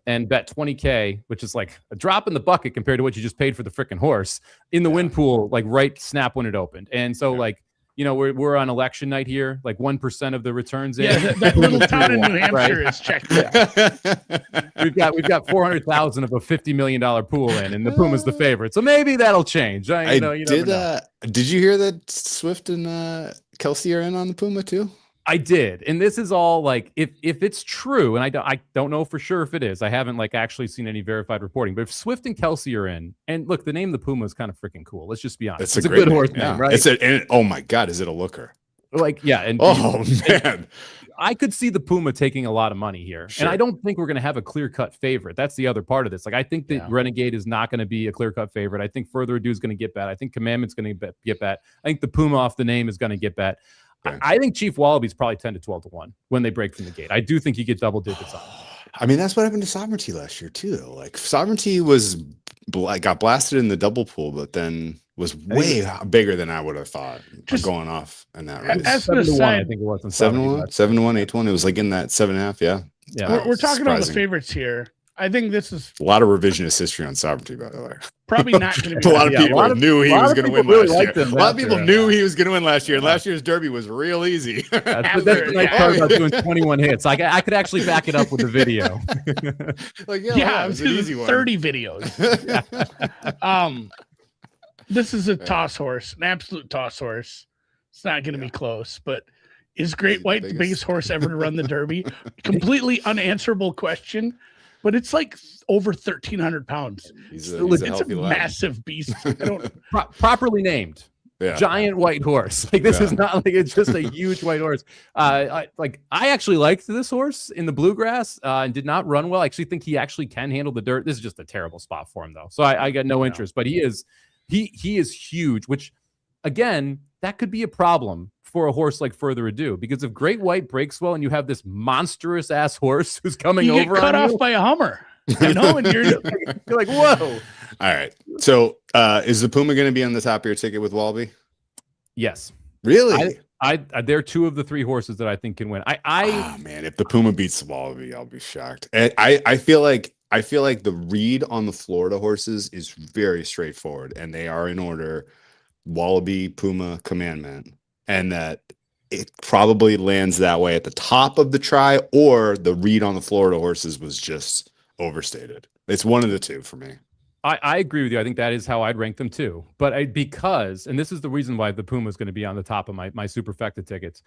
C: And bet $20K, which is like a drop in the bucket compared to what you just paid for the freaking horse in the win pool, like right snap when it opened. And so we're on election night here, like 1% of the returns in.
D: Yeah, that little town in New Hampshire is checked.
C: We've got 400,000 of a $50 million pool in, and the Puma's the favorite. So maybe that'll change.
B: Did you hear that Swift and Kelsey are in on the Puma too?
C: I did, and this is all like if it's true, and I don't know for sure if it is. I haven't like actually seen any verified reporting. But if Swift and Kelsey are in, and look, the name of the Puma is kind of freaking cool. Let's just be honest.
B: It's a
C: good
B: name.
C: horse name, right?
B: Oh my god, is it a looker?
C: Like and
B: man,
C: I could see the Puma taking a lot of money here, and I don't think we're going to have a clear-cut favorite. That's the other part of this. Like I think that Renegade is not going to be a clear-cut favorite. I think Further Ado is going to get bet. I think Commandment's going to get bet. I think the Puma off the name is going to get bet. I think Chief Wallaby is probably 10 to 12 to 1 when they break from the gate. I do think you get double digits on.
B: I mean, that's what happened to Sovereignty last year too, though. Like Sovereignty got blasted in the double pool, but then was way bigger than I would have thought. Just going off in that race.
D: As an aside,
C: I think it was
B: 7-1, 7-1, 8-1. It was like in that 7.5. Yeah.
D: We're talking about the favorites here. I think this is
B: a lot of revisionist history on Sovereignty, by the way.
D: Probably not going to be.
B: A lot of people knew he was going to win last year. A lot of people knew he was going to win last year. And last year's Derby was real easy.
C: That's the nice part about doing 21 hits. I could actually back it up with a video.
B: It was an easy one.
D: 30 videos. This is a toss horse, an absolute toss horse. It's not going to be close, but is Great White the biggest horse ever to run the Derby? Completely unanswerable question. But it's like over 1,300 pounds. It's a massive beast.
C: Properly named. Giant white horse. Like this is not like it's just a huge white horse. I actually liked this horse in the bluegrass and did not run well. I actually think he actually can handle the dirt. This is just a terrible spot for him though. So I got no interest, but he is huge, which again, that could be a problem for a horse like Further Ado, because if Great White breaks well and you have this monstrous ass horse who's coming over,
D: get cut off by a Hummer, and you're
C: like, whoa.
B: All right. So is the Puma going to be on the top of your ticket with Wallaby?
C: Yes.
B: Really?
C: They're two of the three horses that I think can win.
B: Man, if the Puma beats the Wallaby, I'll be shocked. And I feel like the read on the Florida horses is very straightforward, and they are in order: Wallaby, Puma, Commandment. And that it probably lands that way at the top of the try, or the read on the Florida horses was just overstated. It's one of the two for me.
C: I agree with you. I think that is how I'd rank them too. But and this is the reason why the Puma is going to be on the top of my superfecta tickets.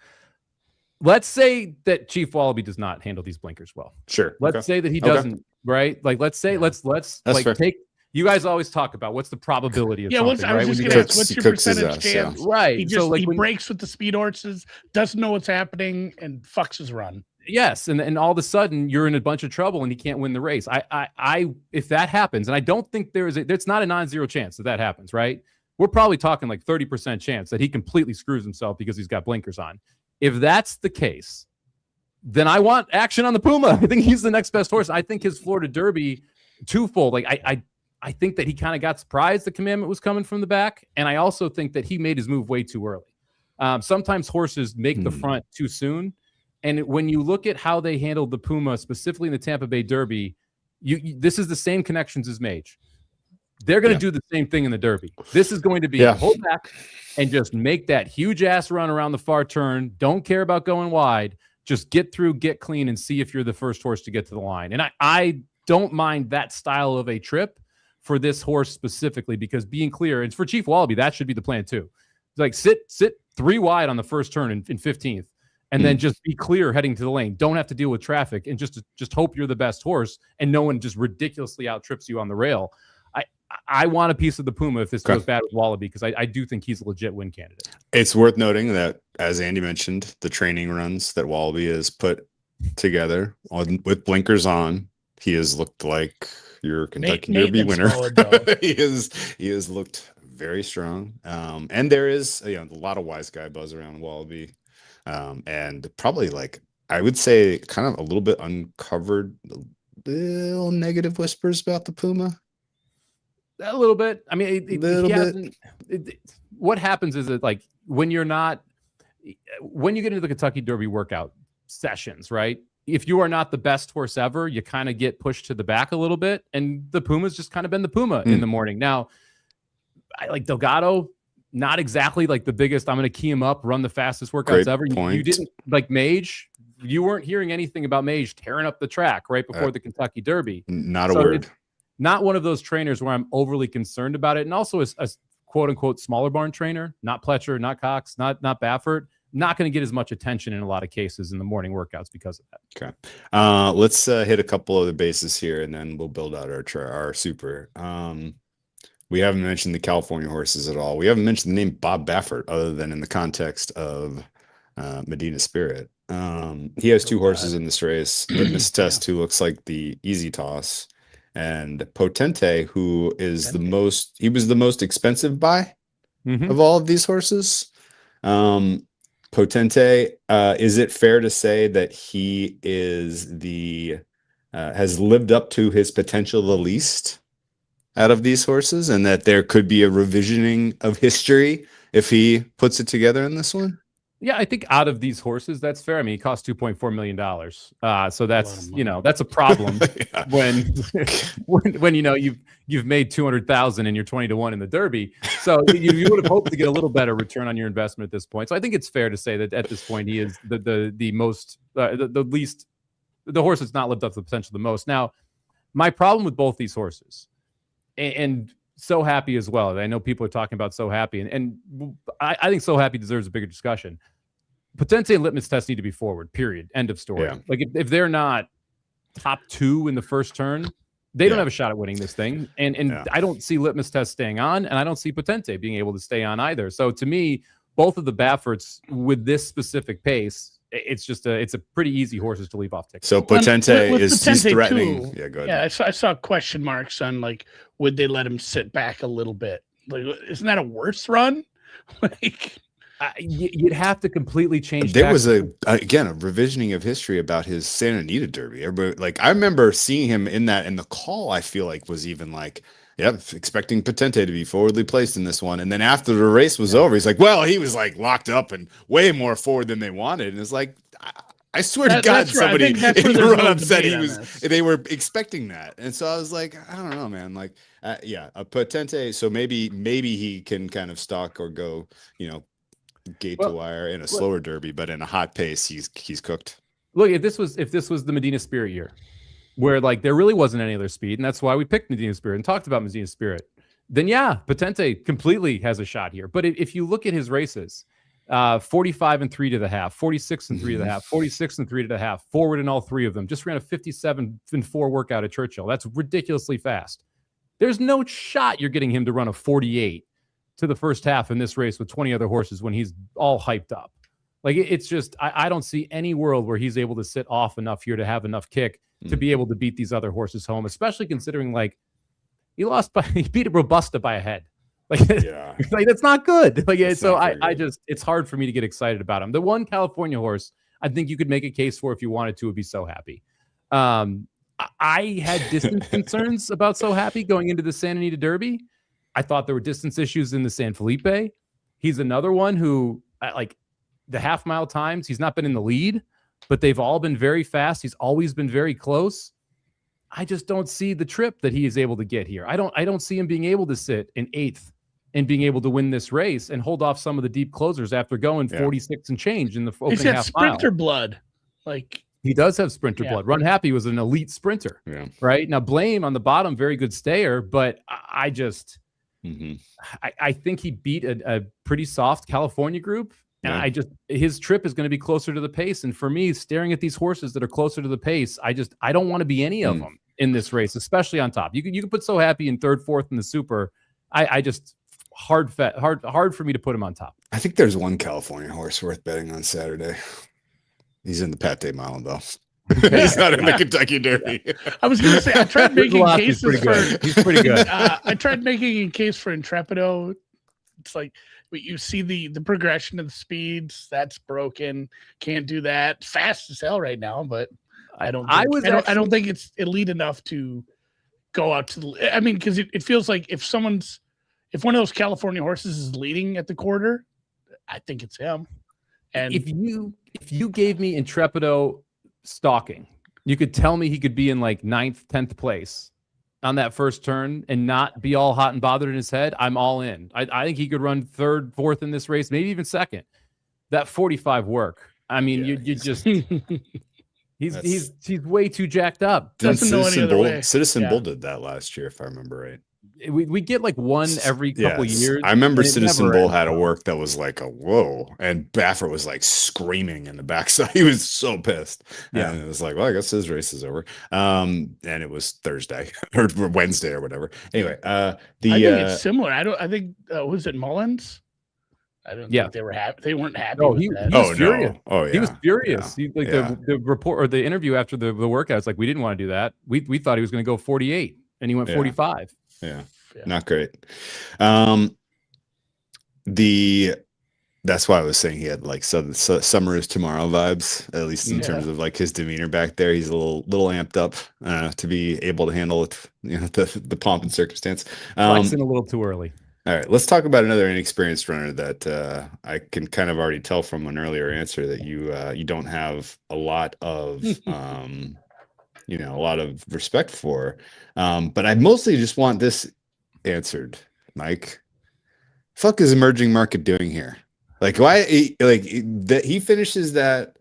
C: Let's say that Chief Wallaby does not handle these blinkers well.
B: Sure.
C: Let's say that he doesn't, right? Like, let's say, let's like fair. You guys always talk about what's the probability of something,
D: I was just going to ask, what's your percentage chance?
C: Right.
D: He breaks with the speed horses, doesn't know what's happening, and fucks his run.
C: Yes, and all of a sudden you're in a bunch of trouble and he can't win the race. If that happens, and I don't think it's not a non-zero chance that happens, right? We're probably talking like 30% chance that he completely screws himself because he's got blinkers on. If that's the case, then I want action on the Puma. I think he's the next best horse. I think his Florida Derby twofold. Like I think that he kind of got surprised the Commandment was coming from the back. And I also think that he made his move way too early. Sometimes horses make the front too soon. And when you look at how they handled the Puma, specifically in the Tampa Bay Derby, this is the same connections as Mage. They're going to do the same thing in the Derby. This is going to be hold back and just make that huge ass run around the far turn. Don't care about going wide. Just get through, get clean, and see if you're the first horse to get to the line. And I don't mind that style of a trip for this horse specifically, because being clear, it's for Chief Wallaby, that should be the plan too. It's like sit 3 wide on the first turn in 15th, and then just be clear heading to the lane. Don't have to deal with traffic, and just hope you're the best horse and no one just ridiculously out trips you on the rail. I want a piece of the Puma if this goes bad with Wallaby, because I do think he's a legit win candidate.
B: It's worth noting that, as Andy mentioned, the training runs that Wallaby has put together with blinkers on, he has looked like your Kentucky Derby winner. He has looked very strong. And there is a lot of wise guy buzz around Wallaby. And probably, like, I would say, kind of a little bit uncovered, little negative whispers about the Puma.
C: A little bit. I mean, what happens is that, like, when you get into the Kentucky Derby workout sessions, right? If you are not the best horse ever, you kind of get pushed to the back a little bit, and the Puma's just kind of been the Puma in the morning. Now, I like Delgado, not exactly like the biggest. I'm going to key him up, run the fastest workouts ever. You didn't like Mage. You weren't hearing anything about Mage tearing up the track right before the Kentucky Derby.
B: Not a word.
C: Not one of those trainers where I'm overly concerned about it. And also a quote unquote smaller barn trainer, not Pletcher, not Cox, not Baffert. not going to get as much attention in a lot of cases in the morning workouts because of that.
B: Okay. Let's hit a couple of the bases here, and then we'll build out our super. We haven't mentioned the California horses at all. We haven't mentioned the name Bob Baffert other than in the context of Medina Spirit. He has two horses in this race. Litmus Test, who looks like the easy toss, and Potente, who is he was the most expensive buy of all of these horses. Potente, is it fair to say that he is has lived up to his potential the least out of these horses, and that there could be a revisioning of history if he puts it together in this one?
C: Yeah, I think out of these horses, that's fair. I mean, he cost $2.4 million. So that's, that's a problem when you've made 200,000 and you're 20-1 in the Derby. So you would have hoped to get a little better return on your investment at this point. So I think it's fair to say that at this point, he is the most, the least, the horse that's not lived up to the potential the most. Now, my problem with both these horses, and So Happy as well. I know people are talking about So Happy, and I think So Happy deserves a bigger discussion. Potente and Litmus Test need to be forward, period. End of story. Yeah. Like if they're not top 2 in the first turn, they don't have a shot at winning this thing. And I don't see Litmus Test staying on, and I don't see Potente being able to stay on either. So to me, both of the Bafferts with this specific pace, it's a pretty easy horses to leave off ticket.
B: So Potente is threatening.
D: Too, I saw question marks on like, would they let him sit back a little bit? Like, isn't that a worse run?
C: You'd have to completely change.
B: There was a revisioning of history about his Santa Anita Derby. Everybody, I remember seeing him in the call. I feel like was even like, expecting Potente to be forwardly placed in this one. And then after the race was over, he's like, well, he was like locked up and way more forward than they wanted. And it's like, I swear to God, somebody in the run-up said they were expecting that. And so I was like, I don't know, man. Like, a Potente. So maybe he can kind of stalk or go, gate to wire in a slower Derby, but in a hot pace, he's cooked.
C: Look, if this was the Medina Spirit year, where like there really wasn't any other speed, and that's why we picked Medina Spirit and talked about Medina Spirit, then Potente completely has a shot here. But if you look at his races, 45 and 3 to the half, 46 and 3 to the half, 46 and 3 to the half, forward in all 3 of them, just ran a 57 and 4 workout at Churchill. That's ridiculously fast. There's no shot you're getting him to run a 48 to the first half in this race with 20 other horses when he's all hyped up. Like it's just, I don't see any world where he's able to sit off enough here to have enough kick to be able to beat these other horses home, especially considering like he beat a Robusta by a head. Like, like that's not good. Like, it's hard for me to get excited about him. The one California horse I think you could make a case for if you wanted to would be So Happy. I had distance concerns about So Happy going into the Santa Anita Derby. I thought there were distance issues in the San Felipe. He's another one who, like the half-mile times, he's not been in the lead, but they've all been very fast. He's always been very close. I just don't see the trip that he is able to get here. I don't see him being able to sit in 8th and being able to win this race and hold off some of the deep closers after going 46 and change in the opening half mile. He's got
D: sprinter blood. Like
C: he does have sprinter blood. Run Happy was an elite sprinter. Yeah. Right now, Blame on the bottom, very good stayer, but I just. I think he beat a pretty soft California group, and his trip is going to be closer to the pace. And for me, staring at these horses that are closer to the pace, I don't want to be any of them in this race, especially on top. You can put So Happy in 3rd, 4th in the Super. I just hard for me to put him on top.
B: I think there's one California horse worth betting on Saturday. He's in the Pate Mile though. He's not in the Kentucky Derby.
D: I was going to say, I tried making cases for.
C: He's pretty good.
D: I tried making a case for Intrepido. It's like you see the progression of the speeds. That's broken. Can't do that. Fast as hell right now, but I don't think it's elite enough to go out to the. I mean, because it feels like if one of those California horses is leading at the quarter, I think it's him. And
C: if you gave me Intrepido stalking, you could tell me he could be in like 9th, 10th place on that first turn and not be all hot and bothered in his head. I'm all in. I think he could run 3rd, 4th in this race, maybe even 2nd. That 45 work. I mean, you just he's way too jacked up.
D: Doesn't know any other way.
B: Citizen Bull did that last year, if I remember right.
C: we get like one every couple years.
B: I remember Citizen Bull
C: ends
B: had a
C: well.
B: work that was like a whoa, and Baffert was like screaming in the backside. He was so pissed.
C: Yeah.
B: And it was like, well, I guess his race is over. And it was Thursday or Wednesday or whatever. Anyway,
D: I think it's similar. I think was it Mullins? I don't think they were happy. They weren't happy.
C: No,
B: Oh,
C: he was furious.
B: no. Oh, yeah.
C: He was furious.
B: Yeah.
C: He, the report or the interview after the workout, it's like, we didn't want to do that. We thought he was going to go 48 and he went 45.
B: Yeah. Not great. That's why I was saying he had like summer is tomorrow vibes, at least in terms of like his demeanor back there. He's a little amped up to be able to handle it, the pomp and circumstance.
C: Flexing a little too early.
B: All right, let's talk about another inexperienced runner that I can kind of already tell from an earlier answer that you don't have a lot of a lot of respect for, but I mostly just want this answered, Mike. Fuck is emerging market doing here? Like, why? That he finishes that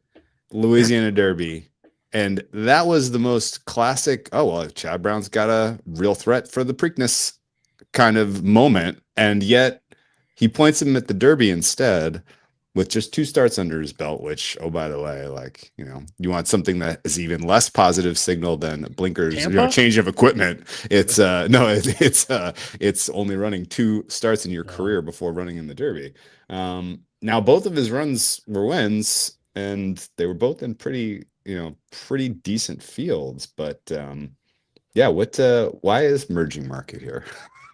B: Louisiana Derby, and that was the most classic. Oh well, Chad Brown's got a real threat for the Preakness kind of moment, and yet he points him at the Derby instead, with just 2 starts under his belt. Which, oh by the way, like you want something that is even less positive signal than blinkers, change of equipment. It's it's only running 2 starts in your career before running in the Derby. Now both of his runs were wins, and they were both in pretty decent fields. But why is emerging market here?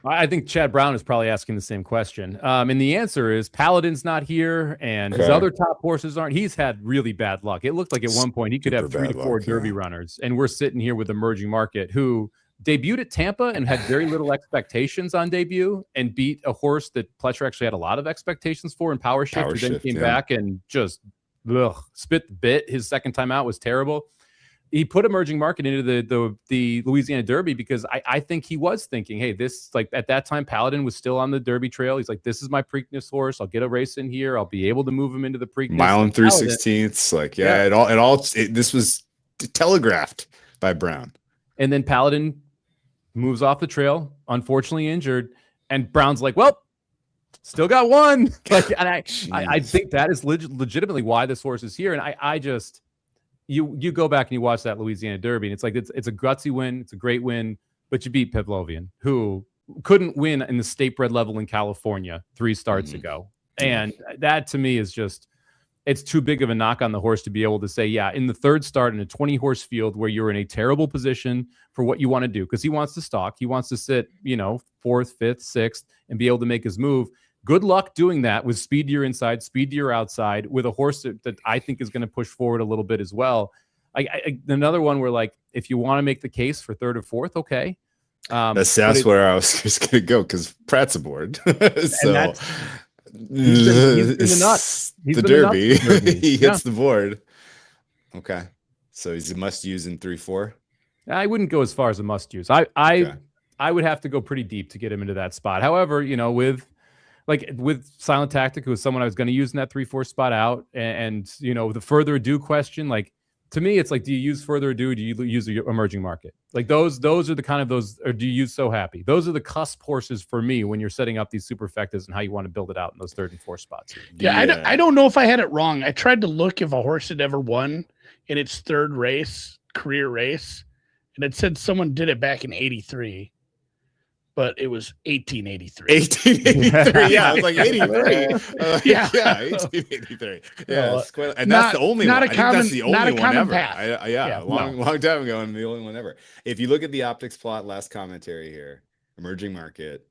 C: I think Chad Brown is probably asking the same question. And the answer is Paladin's not here, and his other top horses aren't. He's had really bad luck. It looked like at one point he could have 3 to 4 Derby runners, and we're sitting here with emerging market, who debuted at Tampa and had very little expectations on debut, and beat a horse that Pletcher actually had a lot of expectations for in Power Shift, who then came back and just spit the bit. His second time out was terrible. He put emerging market into the Louisiana Derby because I think he was thinking, hey, this, like, at that time Paladin was still on the Derby trail. He's like, this is my Preakness horse. I'll get a race in here. I'll be able to move him into the Preakness.
B: Mile and 3/16. Like, this was telegraphed by Brown. And
C: then Paladin moves off the trail, unfortunately injured, and Brown's like, well, still got one. Like, and I think that is legitimately why this horse is here. And I just. You go back and you watch that Louisiana Derby, and it's like it's a gutsy win, it's a great win, but you beat Pavlovian, who couldn't win in the state bred level in California 3 starts ago. And that to me is just, it's too big of a knock on the horse to be able to say, yeah, in the 3rd start in a 20 horse field where you're in a terrible position for what you want to do, because he wants to stalk, he wants to sit 4th, 5th, 6th, and be able to make his move. Good luck doing that with speed to your inside, speed to your outside, with a horse that I think is going to push forward a little bit as well. Another one where, like, if you want to make the case for 3rd or 4th, okay.
B: That's where I was just going to go, because Pratt's aboard. So
C: he's in the nuts.
B: The Derby. He hits the board. Okay. So he's a must use in 3-4.
C: I wouldn't go as far as a must use. I would have to go pretty deep to get him into that spot. However, with Silent Tactic, who was someone I was going to use in that 3-4 spot out, and the Further Ado question, like, to me, it's like, do you use Further Ado? Do you use the emerging market? Like, those are the kind of those, or do you use So Happy? Those are the cusp horses for me when you're setting up these superfectas and how you want to build it out in those 3rd and 4th spots.
D: Yeah, I don't know if I had it wrong. I tried to look if a horse had ever won in its 3rd career race, and it said someone did it back in '83. But it was 1883.
B: 1883. Yeah, I was like 83. Yeah, 1883. Yeah, and that's the only one. That's the only one ever. Long time ago, and the only one ever. If you look at the optics plot, last commentary here, emerging market,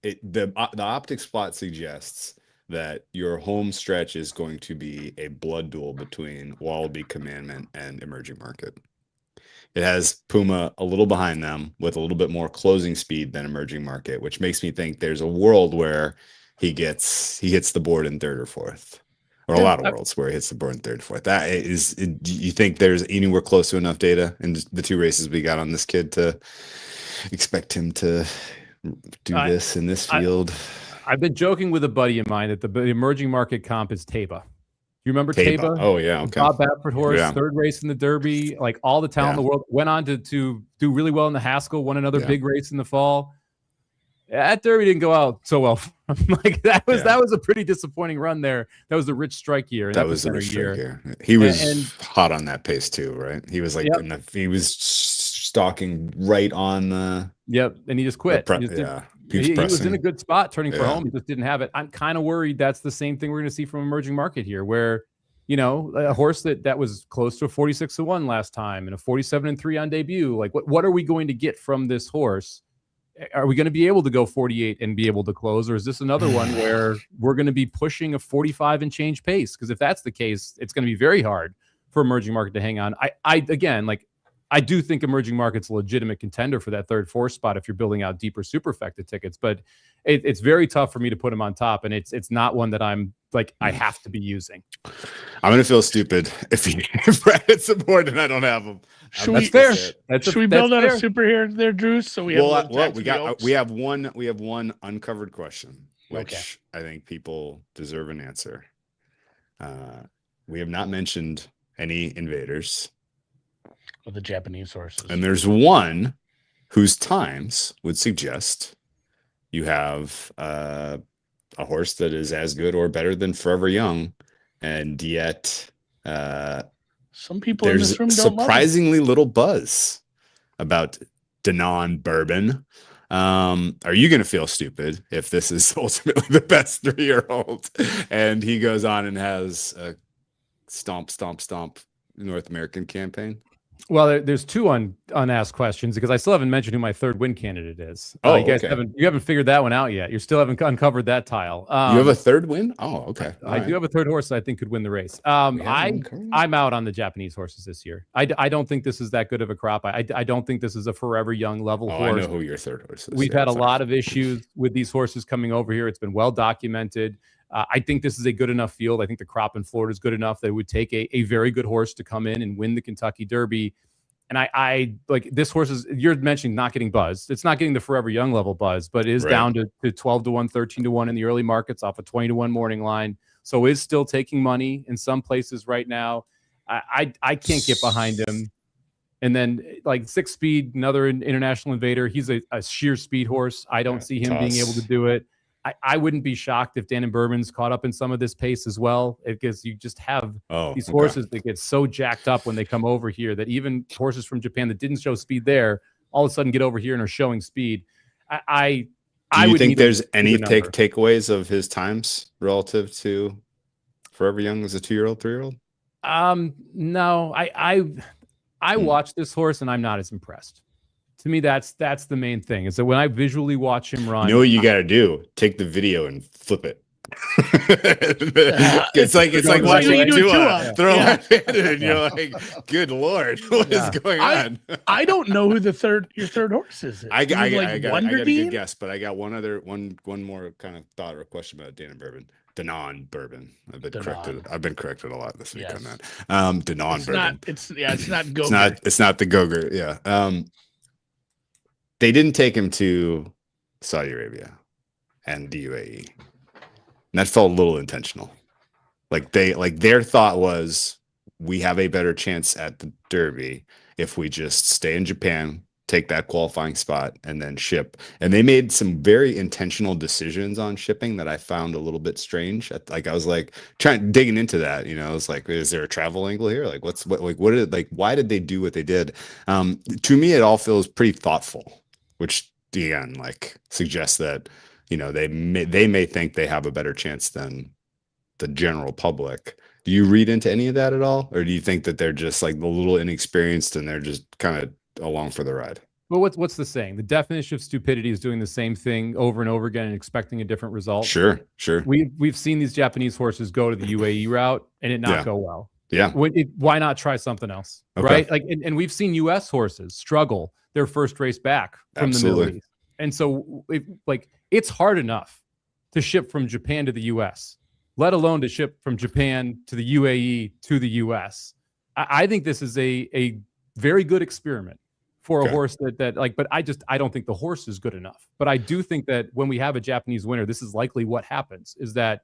B: the optics plot suggests that your home stretch is going to be a blood duel between Wallaby, Commandment, and emerging market. It has Puma a little behind them with a little bit more closing speed than emerging market, which makes me think there's a world where he hits the board in 3rd or 4th, or a lot of worlds where he hits the board in 3rd or 4th. That is, do you think there's anywhere close to enough data in the 2 races we got on this kid to expect him to do this in this field?
C: I've been joking with a buddy of mine that the emerging market comp is Taba. You remember Taba?
B: Oh yeah, okay.
C: Bob Baffert horse, 3rd race in the Derby, like all the talent in the world. Went on to do really well in the Haskell. Won another big race in the fall. That Derby didn't go out so well. Like that was a pretty disappointing run there. That was the Rich Strike year.
B: That was the Rich Strike year. He was hot on that pace too, right? He was like he was stalking right on the.
C: Yep, and he just quit. He was in a good spot turning for home. He just didn't have it. I'm kind of worried that's the same thing we're going to see from emerging market here, where a horse that was close to a 46-1 last time and a 47-3 on debut. Like what are we going to get from this horse? Are we going to be able to go 48 and be able to close, or is this another one where we're going to be pushing a 45 and change pace? Because if that's the case, it's going to be very hard for emerging market to hang on. I do think emerging market's a legitimate contender for that 3rd, 4th spot if you're building out deeper superfecta tickets, but it's very tough for me to put him on top, and it's not one that I'm like I have to be using.
B: I'm gonna feel stupid if Brad support and I don't have him.
D: That's fair. Should we build out a super here there, Drew? So we have
B: we have one uncovered question, which I think people deserve an answer. We have not mentioned any invaders.
D: Of the Japanese horses.
B: And there's one whose times would suggest you have a horse that is as good or better than Forever Young, and yet
D: some people in this room don't
B: surprisingly little buzz about Danon Bourbon. Are you going to feel stupid if this is ultimately the best 3-year-old and he goes on and has a stomp North American campaign?
C: Well, there's 2 unasked questions because I still haven't mentioned who my 3rd win candidate is. You guys haven't figured that one out yet. You still haven't uncovered that tile.
B: You have a 3rd win? Oh, okay.
C: I do have a 3rd horse that I think could win the race. I'm out on the Japanese horses this year. I don't think this is that good of a crop. I don't think this is a Forever Young level horse.
B: I know who your 3rd horse is.
C: We've had a lot of issues with these horses coming over here. It's been well documented. I think this is a good enough field. I think the crop in Florida is good enough that it would take a very good horse to come in and win the Kentucky Derby. And I like this horse is, you're mentioning not getting buzz. It's not getting the Forever Young level buzz, but it is down to 12-1, 13-1 in the early markets off a 20-1 morning line. So is still taking money in some places right now. I can't get behind him. And then like 6 Speed, another international invader. He's a sheer speed horse. I don't see him being able to do it. I wouldn't be shocked if Danon Bourbon's caught up in some of this pace as well, because you just have these horses that get so jacked up when they come over here that even horses from Japan that didn't show speed there all of a sudden get over here and are showing speed. Do
B: you think there's any takeaways of his times relative to Forever Young as a 2-year-old, 3-year-old?
C: No, I watched this horse and I'm not as impressed. To me, that's the main thing, is that when I visually watch him run,
B: you know what you got to do? Take the video and flip it. it's like watching Tua throw left-handed, and you're like, "Good Lord, what is going on?"
D: I don't know who your third horse is.
B: I got a good guess, but I got one more kind of thought or question about Danon Bourbon. I've been corrected a lot this week on that. Danon Bourbon.
D: It's not Gogurt.
B: It's not the Gogurt. Yeah. They didn't take him to Saudi Arabia and the UAE. And that felt a little intentional. Their thought was, we have a better chance at the Derby if we just stay in Japan, take that qualifying spot, and then ship. And they made some very intentional decisions on shipping that I found a little bit strange. I was like digging into that. I was like, is there a travel angle here? Why did they do what they did? To me, it all feels pretty thoughtful, which again, suggests that they may think they have a better chance than the general public. Do you read into any of that at all, or do you think that they're just a little inexperienced and they're just kind of along for the ride?
C: Well, what's the saying? The definition of stupidity is doing the same thing over and over again and expecting a different result.
B: Sure.
C: We've seen these Japanese horses go to the UAE route and it not go well.
B: Yeah.
C: Why not try something else? Right. And we've seen US horses struggle their first race back from the Middle East. And so it's hard enough to ship from Japan to the US, let alone to ship from Japan to the UAE to the US. I think this is a very good experiment for a horse but I don't think the horse is good enough. But I do think that when we have a Japanese winner, this is likely what happens, is that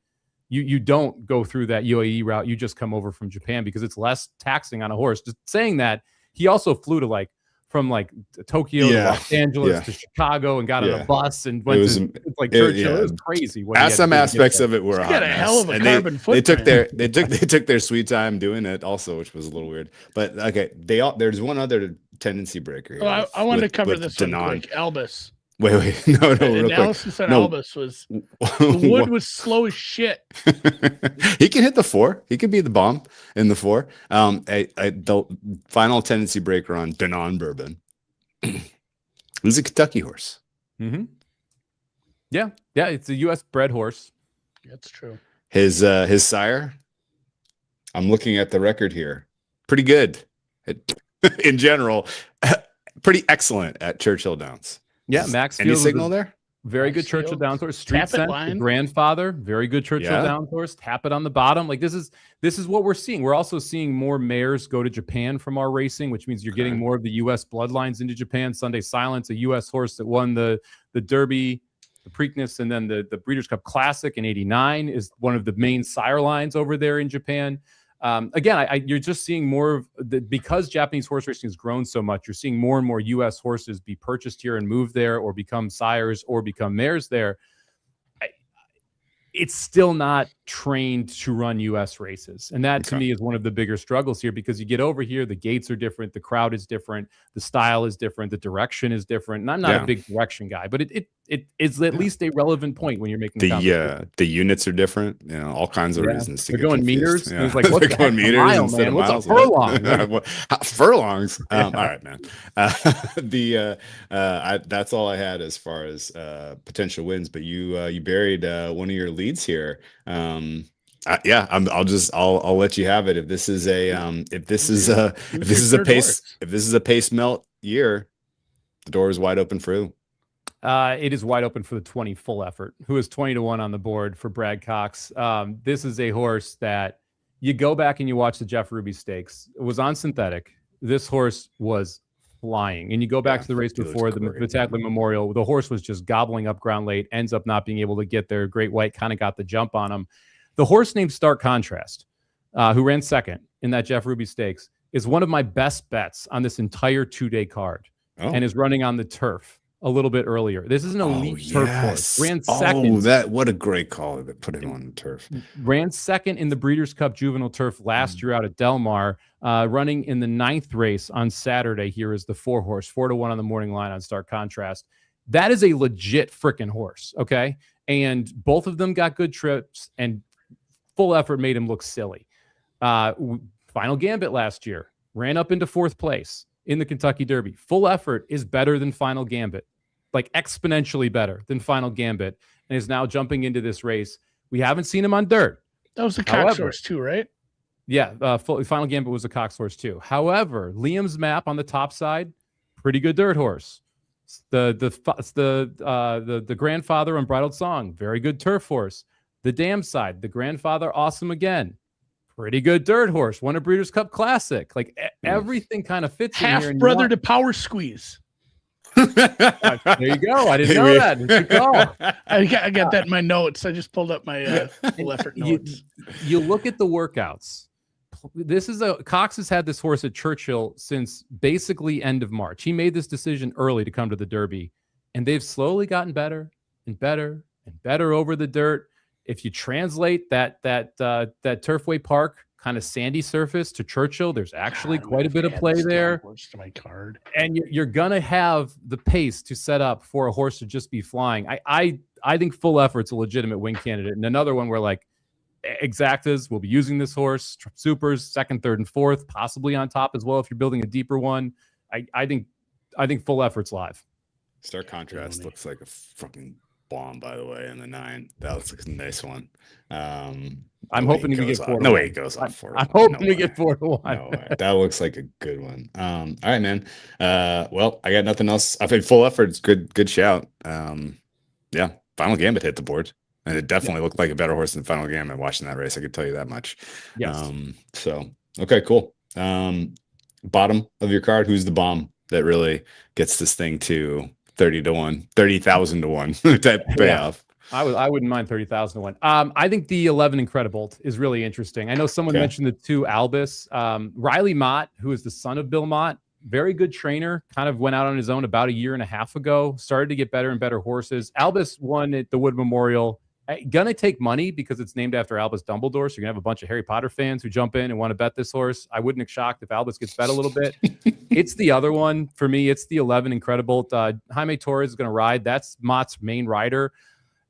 C: you don't go through that UAE route. You just come over from Japan because it's less taxing on a horse. Just saying that, he also flew to from like Tokyo to Los Angeles to Chicago and got on a bus and went to like Churchill. It was crazy.
B: Some aspects of it were a hot
D: a
B: mess.
D: hell of a carbon
B: footprint. They took their sweet time doing it also, which was a little weird. But okay, there's one other tendency breaker here.
D: I wanted to cover this one quick. Albus.
B: Wait, no,
D: analysis on Albus was the wood was slow as shit.
B: He can hit the 4. He can be the bomb in the 4. The final tendency breaker on Denon Bourbon. He's a Kentucky horse.
C: Mm-hmm. Yeah, it's a U.S. bred horse.
D: That's true.
B: His sire. I'm looking at the record here. Pretty good, in general. Pretty excellent at Churchill Downs.
C: Yeah, Max.
B: Any signal there?
C: Very good Churchill Downs horse. Street Scent, the grandfather. Very good Churchill Downs horse. Tap it on the bottom. Like this is what we're seeing. We're also seeing more mares go to Japan from our racing, which means you're getting more of the U.S. bloodlines into Japan. Sunday Silence, a U.S. horse that won the Derby, the Preakness, and then the Breeders' Cup Classic in '89 is one of the main sire lines over there in Japan. Again, you're just seeing more of because Japanese horse racing has grown so much. You're seeing more and more U.S. horses be purchased here and moved there, or become sires, or become mares there. It's still not trained to run U.S. races, and that to me is one of the bigger struggles here. Because you get over here, the gates are different, the crowd is different, the style is different, the direction is different. And I'm not a big direction guy, but it is at least a relevant point when you're making
B: the units are different. You know, all kinds of reasons.
C: They're going meters.
B: Yeah.
C: It's like what's
B: they're going meters
C: mile,
B: instead of miles.
C: What's a furlong?
B: Furlongs. All right, man. That's all I had as far as potential wins. But you buried one of your leads here. I'll let you have it. If this is a pace melt year, the door is wide open for you.
C: It is wide open for the 20 full effort, who is 20-1 on the board for Brad Cox. This is a horse that you go back and you watch the Jeff Ruby Stakes. It was on synthetic. This horse was flying. And you go back to the race before the Battaglia Memorial. The horse was just gobbling up ground late, ends up not being able to get there. Great White kind of got the jump on him. The horse named Stark Contrast, who ran second in that Jeff Ruby Stakes, is one of my best bets on this entire 2-day card and is running on the turf a little bit earlier. This is an elite turf horse. Ran second.
B: What a great call that put him on the turf.
C: Ran second in the Breeders' Cup Juvenile Turf last year out at Del Mar. Running in the 9th race on Saturday. Here is the 4-horse, 4-1 on the morning line on Stark Contrast. That is a legit freaking horse, okay? And both of them got good trips, and full effort made him look silly. Final Gambit last year ran up into 4th place in the Kentucky Derby. Full effort is better than Final Gambit, like exponentially better than Final Gambit, and is now jumping into this race. We haven't seen him on dirt.
D: That was the Cox horse too, right?
C: Yeah, Final Gambit was a Cox horse too. However, Liam's Map on the top side, pretty good dirt horse. The grandfather Unbridled Song, very good turf horse. The Dam Side, the grandfather, awesome again. Pretty good dirt horse. Won a Breeders' Cup Classic. Like everything kind of fits in here.
D: Half brother to Power Squeeze.
C: There you go. I didn't know that. Good call.
D: I got that in my notes. I just pulled up my full effort notes.
C: You look at the workouts. Cox has had this horse at Churchill since basically end of March. He made this decision early to come to the Derby, and they've slowly gotten better and better and better over the dirt. If you translate that Turfway Park kind of sandy surface to Churchill, there's actually quite a bit of play there.
D: To my card.
C: And you're gonna have the pace to set up for a horse to just be flying. I think Full Effort's a legitimate win candidate, and another one where like Exactas will be using this horse. Supers 2nd, 3rd, and 4th, possibly on top as well if you're building a deeper one. I think Full Effort's live.
B: Stark Contrast looks like a fucking bomb, by the way, in the 9. That looks like a nice one. I'm
C: hoping to get 4.
B: No way it goes off 4.
C: I'm hoping to get 4-1.
B: No way. That looks like a good one. All right, man. Well, I got nothing else. I think Full Effort's good shout. Yeah, Final Gambit hit the board. And it definitely looked like a better horse than Final Gambit watching that race. I could tell you that much.
C: Yes.
B: So, okay, cool. Bottom of your card, who's the bomb that really gets this thing to 30,000 to 1 type payoff?
C: I wouldn't mind 30,000 to 1. I think the 11 Incredibolt is really interesting. I know someone mentioned the 2 Albus. Riley Mott, who is the son of Bill Mott, very good trainer, kind of went out on his own about 1.5 years ago, started to get better and better horses. Albus won at the Wood Memorial. Gonna take money because it's named after Albus Dumbledore. So you're gonna have a bunch of Harry Potter fans who jump in and want to bet this horse. I wouldn't be shocked if Albus gets bet a little bit. It's the other one for me. It's the 11 Incredible. Jaime Torres is gonna ride. That's Mott's main rider.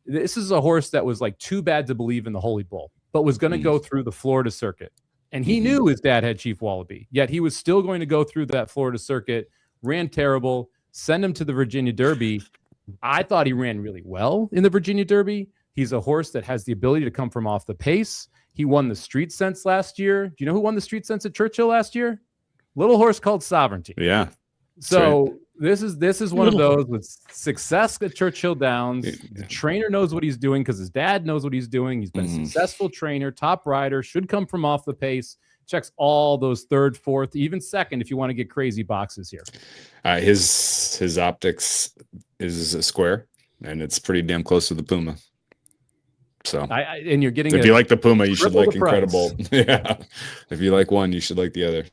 C: This is a horse that was like too bad to believe in the Holy Bull, but was going to go through the Florida circuit. And he knew his dad had Chief Wallaby, yet he was still going to go through that Florida circuit, ran terrible, send him to the Virginia Derby. I thought he ran really well in the Virginia Derby. He's a horse that has the ability to come from off the pace. He won the Street Sense last year. Do you know who won the Street Sense at Churchill last year? Little horse called Sovereignty.
B: Yeah.
C: So right. This is one of those with success at Churchill Downs. The trainer knows what he's doing because his dad knows what he's doing. He's been a successful trainer, top rider, should come from off the pace. Checks all those third, fourth, even second if you want to get crazy boxes here.
B: His optics is a square, and it's pretty damn close to the Puma. So
C: and you're getting
B: if you like the Puma, you should like Incredible.
C: Price.
B: Yeah. If you like one, you should like the other.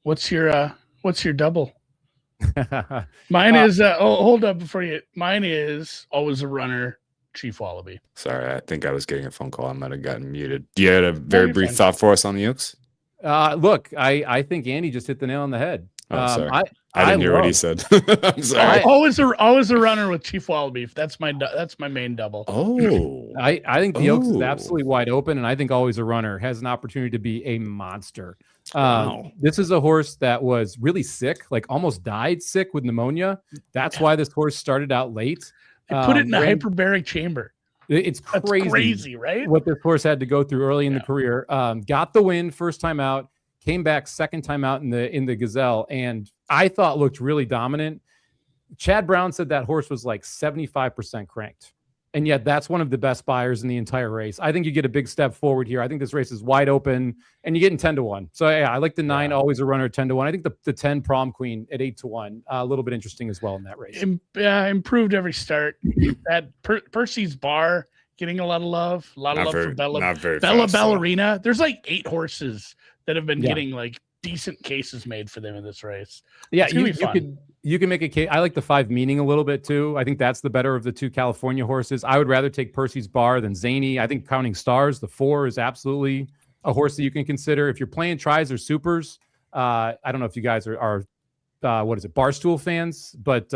D: What's your double? Mine is hold up before you. Mine is Always a Runner, Chief Wallaby.
B: Sorry, I think I was getting a phone call. I might have gotten muted. Do you have a very brief thought for us on the Oaks?
C: Look, I think Andy just hit the nail on the head.
B: Oh, sorry. I didn't hear what he said. I'm sorry.
D: Always a Runner with Chief Wallaby. That's my main double.
B: Oh,
C: I think the Oaks is absolutely wide open, and I think Always a Runner has an opportunity to be a monster.
B: Wow.
C: This is a horse that was really sick, like almost died sick with pneumonia. That's why this horse started out late.
D: They put it in a hyperbaric chamber.
C: It's crazy.
D: That's crazy, right?
C: What this horse had to go through early in the career. Got the win first time out, came back second time out in the Gazelle, and I thought looked really dominant. Chad Brown said that horse was like 75% cranked. And yet that's one of the best buyers in the entire race. I think you get a big step forward here. I think this race is wide open and you're getting 10-1. So yeah, I like the 9, Always a Runner, 10-1. I think the 10 Prom Queen at 8-1, a little bit interesting as well in that race.
D: Improved every start. That Percy's Bar getting a lot of love. A lot of love for Bella Ballerina. There's like 8 horses that have been getting like decent cases made for them in this race.
C: Yeah, you can make a case. I like the 5 Meaning a little bit too. I think that's the better of the 2 California horses. I would rather take Percy's Bar than Zany. I think Counting Stars, the 4, is absolutely a horse that you can consider. If you're playing tries or supers, I don't know if you guys are Barstool fans, but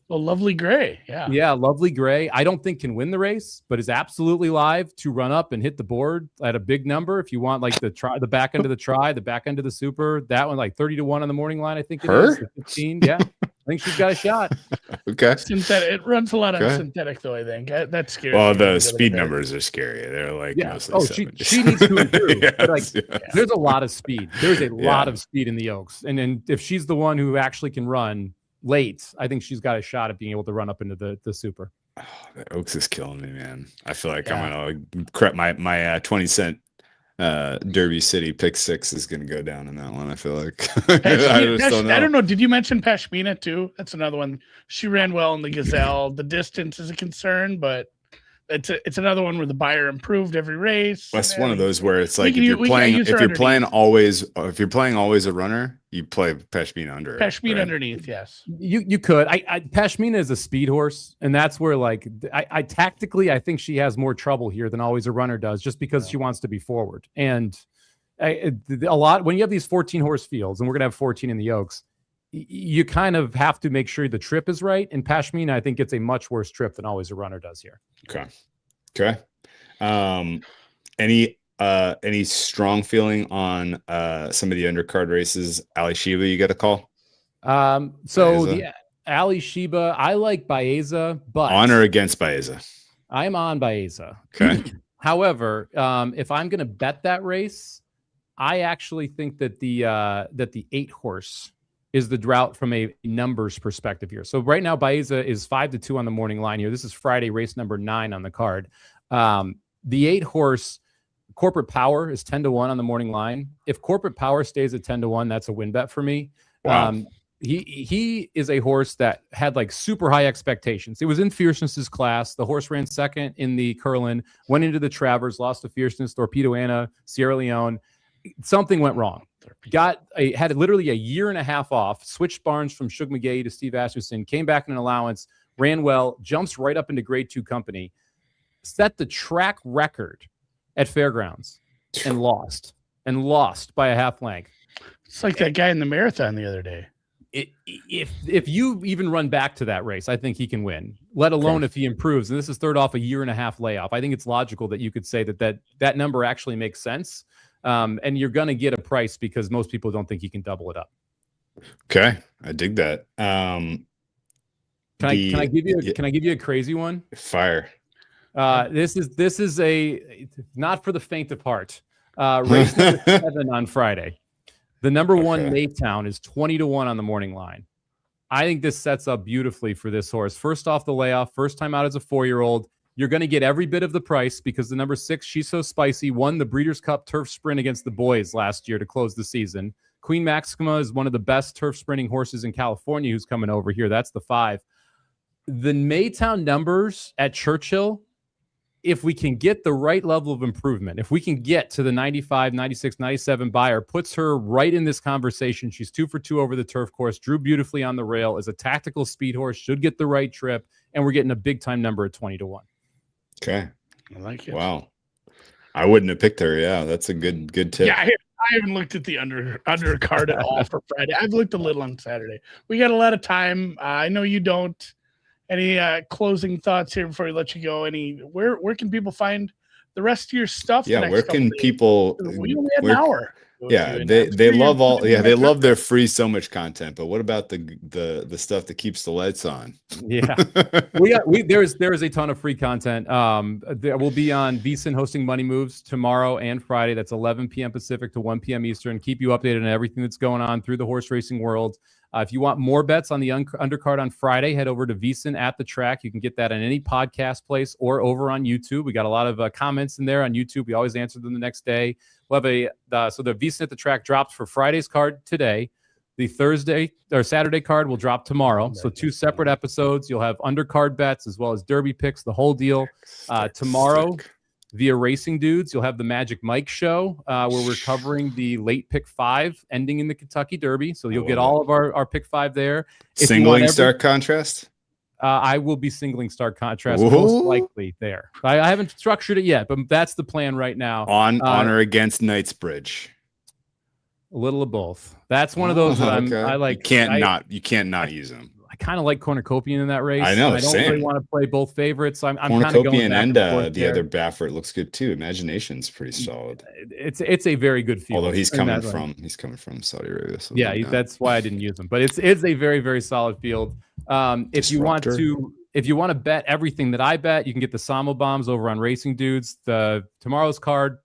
D: Lovely Gray.
C: Yeah, Lovely Gray. I don't think can win the race, but is absolutely live to run up and hit the board at a big number. If you want like the back end of the try, the back end of the super, that one like 30-1 on the morning line, I think it is. 15. Yeah. I think she's got a shot.
B: Okay.
D: Synthetic. It runs a lot of synthetic though, I think. That's scary.
B: Well, the speed numbers are scary. They're like
C: she needs to improve. Yes, but there's a lot of speed. There's a lot of speed in the Oaks. And then if she's the one who actually can run late, I think she's got a shot at being able to run up into the super.
B: Oh, the Oaks is killing me, man. I feel like I'm gonna crap my 20 cent Derby City pick 6 is going to go down in that one. I feel like
D: I don't know. Did you mention Pashmina too? That's another one. She ran well in the Gazelle. The distance is a concern, but it's another one where the buyer improved every race.
B: That's one of those where it's like if you're playing always a runner, you play Pashmina under
D: underneath. Yes,
C: you could. Pashmina is a speed horse, and that's where like I tactically I think she has more trouble here than Always a Runner does, just because she wants to be forward. And a lot when you have these 14 horse fields, and we're gonna have 14 in the Oaks, you kind of have to make sure the trip is right. And Pashmina, I think, gets a much worse trip than Always a Runner does here.
B: Okay. Any strong feeling on some of the undercard races? Ali Sheba, you got a call?
C: The Ali Sheba, I like Baeza, but
B: on or against Baeza?
C: I'm on Baeza.
B: Okay.
C: However, if I'm going to bet that race, I actually think that the 8 horse is the drought from a numbers perspective here. So right now, Baeza is 5-2 on the morning line here. This is Friday, race number 9 on the card. The 8 horse Corporate Power is 10-1 on the morning line. If Corporate Power stays at 10-1, that's a win bet for me.
B: Wow.
C: He is a horse that had like super high expectations. It was in Fierceness's class. The horse ran second in the Curlin, went into the Travers, lost to Fierceness, Torpedo Anna, Sierra Leone. something went wrong. Had literally a year and a half off, switched barns from Shug McGay to Steve Asmussen, came back in an allowance, ran well, jumps right up into grade 2 company, set the track record at Fairgrounds and lost by a half length.
D: It's like that guy in the marathon the other day.
C: If you even run back to that race, I think he can win, let alone if he improves. And this is third off a year and a half layoff. I think it's logical that you could say that number actually makes sense. And you're going to get a price because most people don't think he can double it up. Okay.
B: I dig that.
C: Can I give you a crazy one?
B: Fire.
C: This is a not for the faint of heart. Race number 7 on Friday. The number 1 Maytown is 20-1 on the morning line. I think this sets up beautifully for this horse. First off the layoff, first time out as a 4-year-old. You're going to get every bit of the price because the number 6, She's So Spicy, won the Breeders' Cup Turf Sprint against the boys last year to close the season. Queen Maxima is one of the best turf sprinting horses in California who's coming over here. That's the 5. The Maytown numbers at Churchill, if we can get the right level of improvement, if we can get to the 95, 96, 97 buyer, puts her right in this conversation. She's 2 for 2 over the turf course, drew beautifully on the rail, is a tactical speed horse, should get the right trip, and we're getting a big time number at 20-1.
B: Okay.
D: I like it.
B: Wow. I wouldn't have picked her. Yeah, that's a good tip.
D: Yeah, I haven't looked at the undercard at all for Friday. I've looked a little on Saturday. We got a lot of time. I know you don't. Any closing thoughts here before we let you go? Where can people find the rest of your stuff?
B: Yeah, where can people?
D: We only had an hour.
B: Yeah, they love they love their free so much content. But what about the stuff that keeps the lights on?
C: Yeah, there is a ton of free content. There will be on VSiN hosting Money Moves tomorrow and Friday. That's 11 p.m. Pacific to 1 p.m. Eastern. Keep you updated on everything that's going on through the horse racing world. If you want more bets on the undercard on Friday, head over to VSiN at the track. You can get that on any podcast place or over on YouTube. We got a lot of comments in there on YouTube. We always answer them the next day. We'll have so the VSiN at the track drops for Friday's card today. The Thursday or Saturday card will drop tomorrow. So 2 separate episodes. You'll have undercard bets as well as derby picks, the whole deal. Tomorrow, via Racing Dudes, you'll have the Magic Mike show where we're covering the late pick 5 ending in the Kentucky Derby. So you'll get all of our pick 5 there.
B: Singling stark contrast?
C: I will be singling stark contrast most likely there. I haven't structured it yet, but that's the plan right now.
B: On or against Knightsbridge?
C: A little of both. That's one of those that I like.
B: You can't not use them.
C: I kind of like Cornucopian in that race.
B: I know.
C: I don't really want to play both favorites. I'm kind of going back
B: and the other
C: there.
B: Baffert looks good too. Imagination's pretty solid.
C: It's a very good field.
B: Although he's coming from Saudi Arabia. So
C: that's why I didn't use him. But it's a very, very solid field. If you want to bet everything that I bet, you can get the Samo bombs over on Racing Dudes. The tomorrow's card,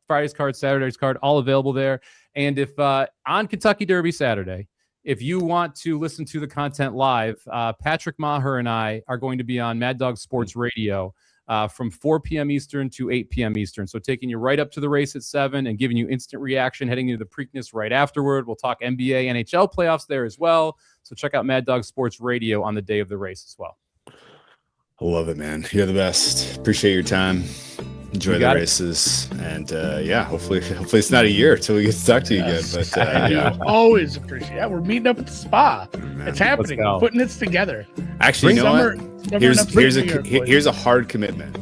C: Friday's card, Saturday's card, all available there. And if on Kentucky Derby Saturday, if you want to listen to the content live, Patrick Maher and I are going to be on Mad Dog Sports Radio from 4 p.m. Eastern to 8 p.m. Eastern. So taking you right up to the race at 7 and giving you instant reaction, heading into the Preakness right afterward. We'll talk NBA, NHL playoffs there as well. So check out Mad Dog Sports Radio on the day of the race as well.
B: I love it, man. You're the best. Appreciate your time. Enjoy the races, and hopefully it's not a year till we get to talk to you again. But
D: always appreciate it. We're meeting up at the spa. It's happening. Putting this together.
B: Actually, you know what? Here's a hard commitment.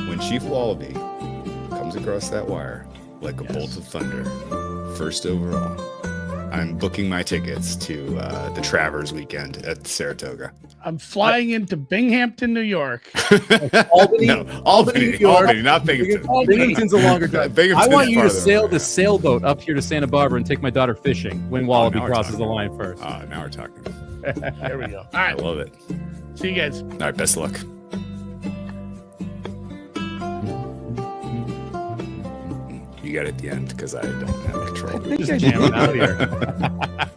B: When Chief Wallaby comes across that wire like a bolt of thunder, first overall, I'm booking my tickets to the Travers weekend at Saratoga.
D: I'm flying into Binghamton, New York.
B: Albany, not Binghamton.
C: Binghamton's a longer drive. I want you to sail the sailboat up here to Santa Barbara and take my daughter fishing when Wallaby crosses the line first.
B: Now we're talking.
D: There we go. All right.
B: I love it.
D: See you guys.
B: All right. Best of luck. You got it at the end because I don't have control.
C: Just jamming out here.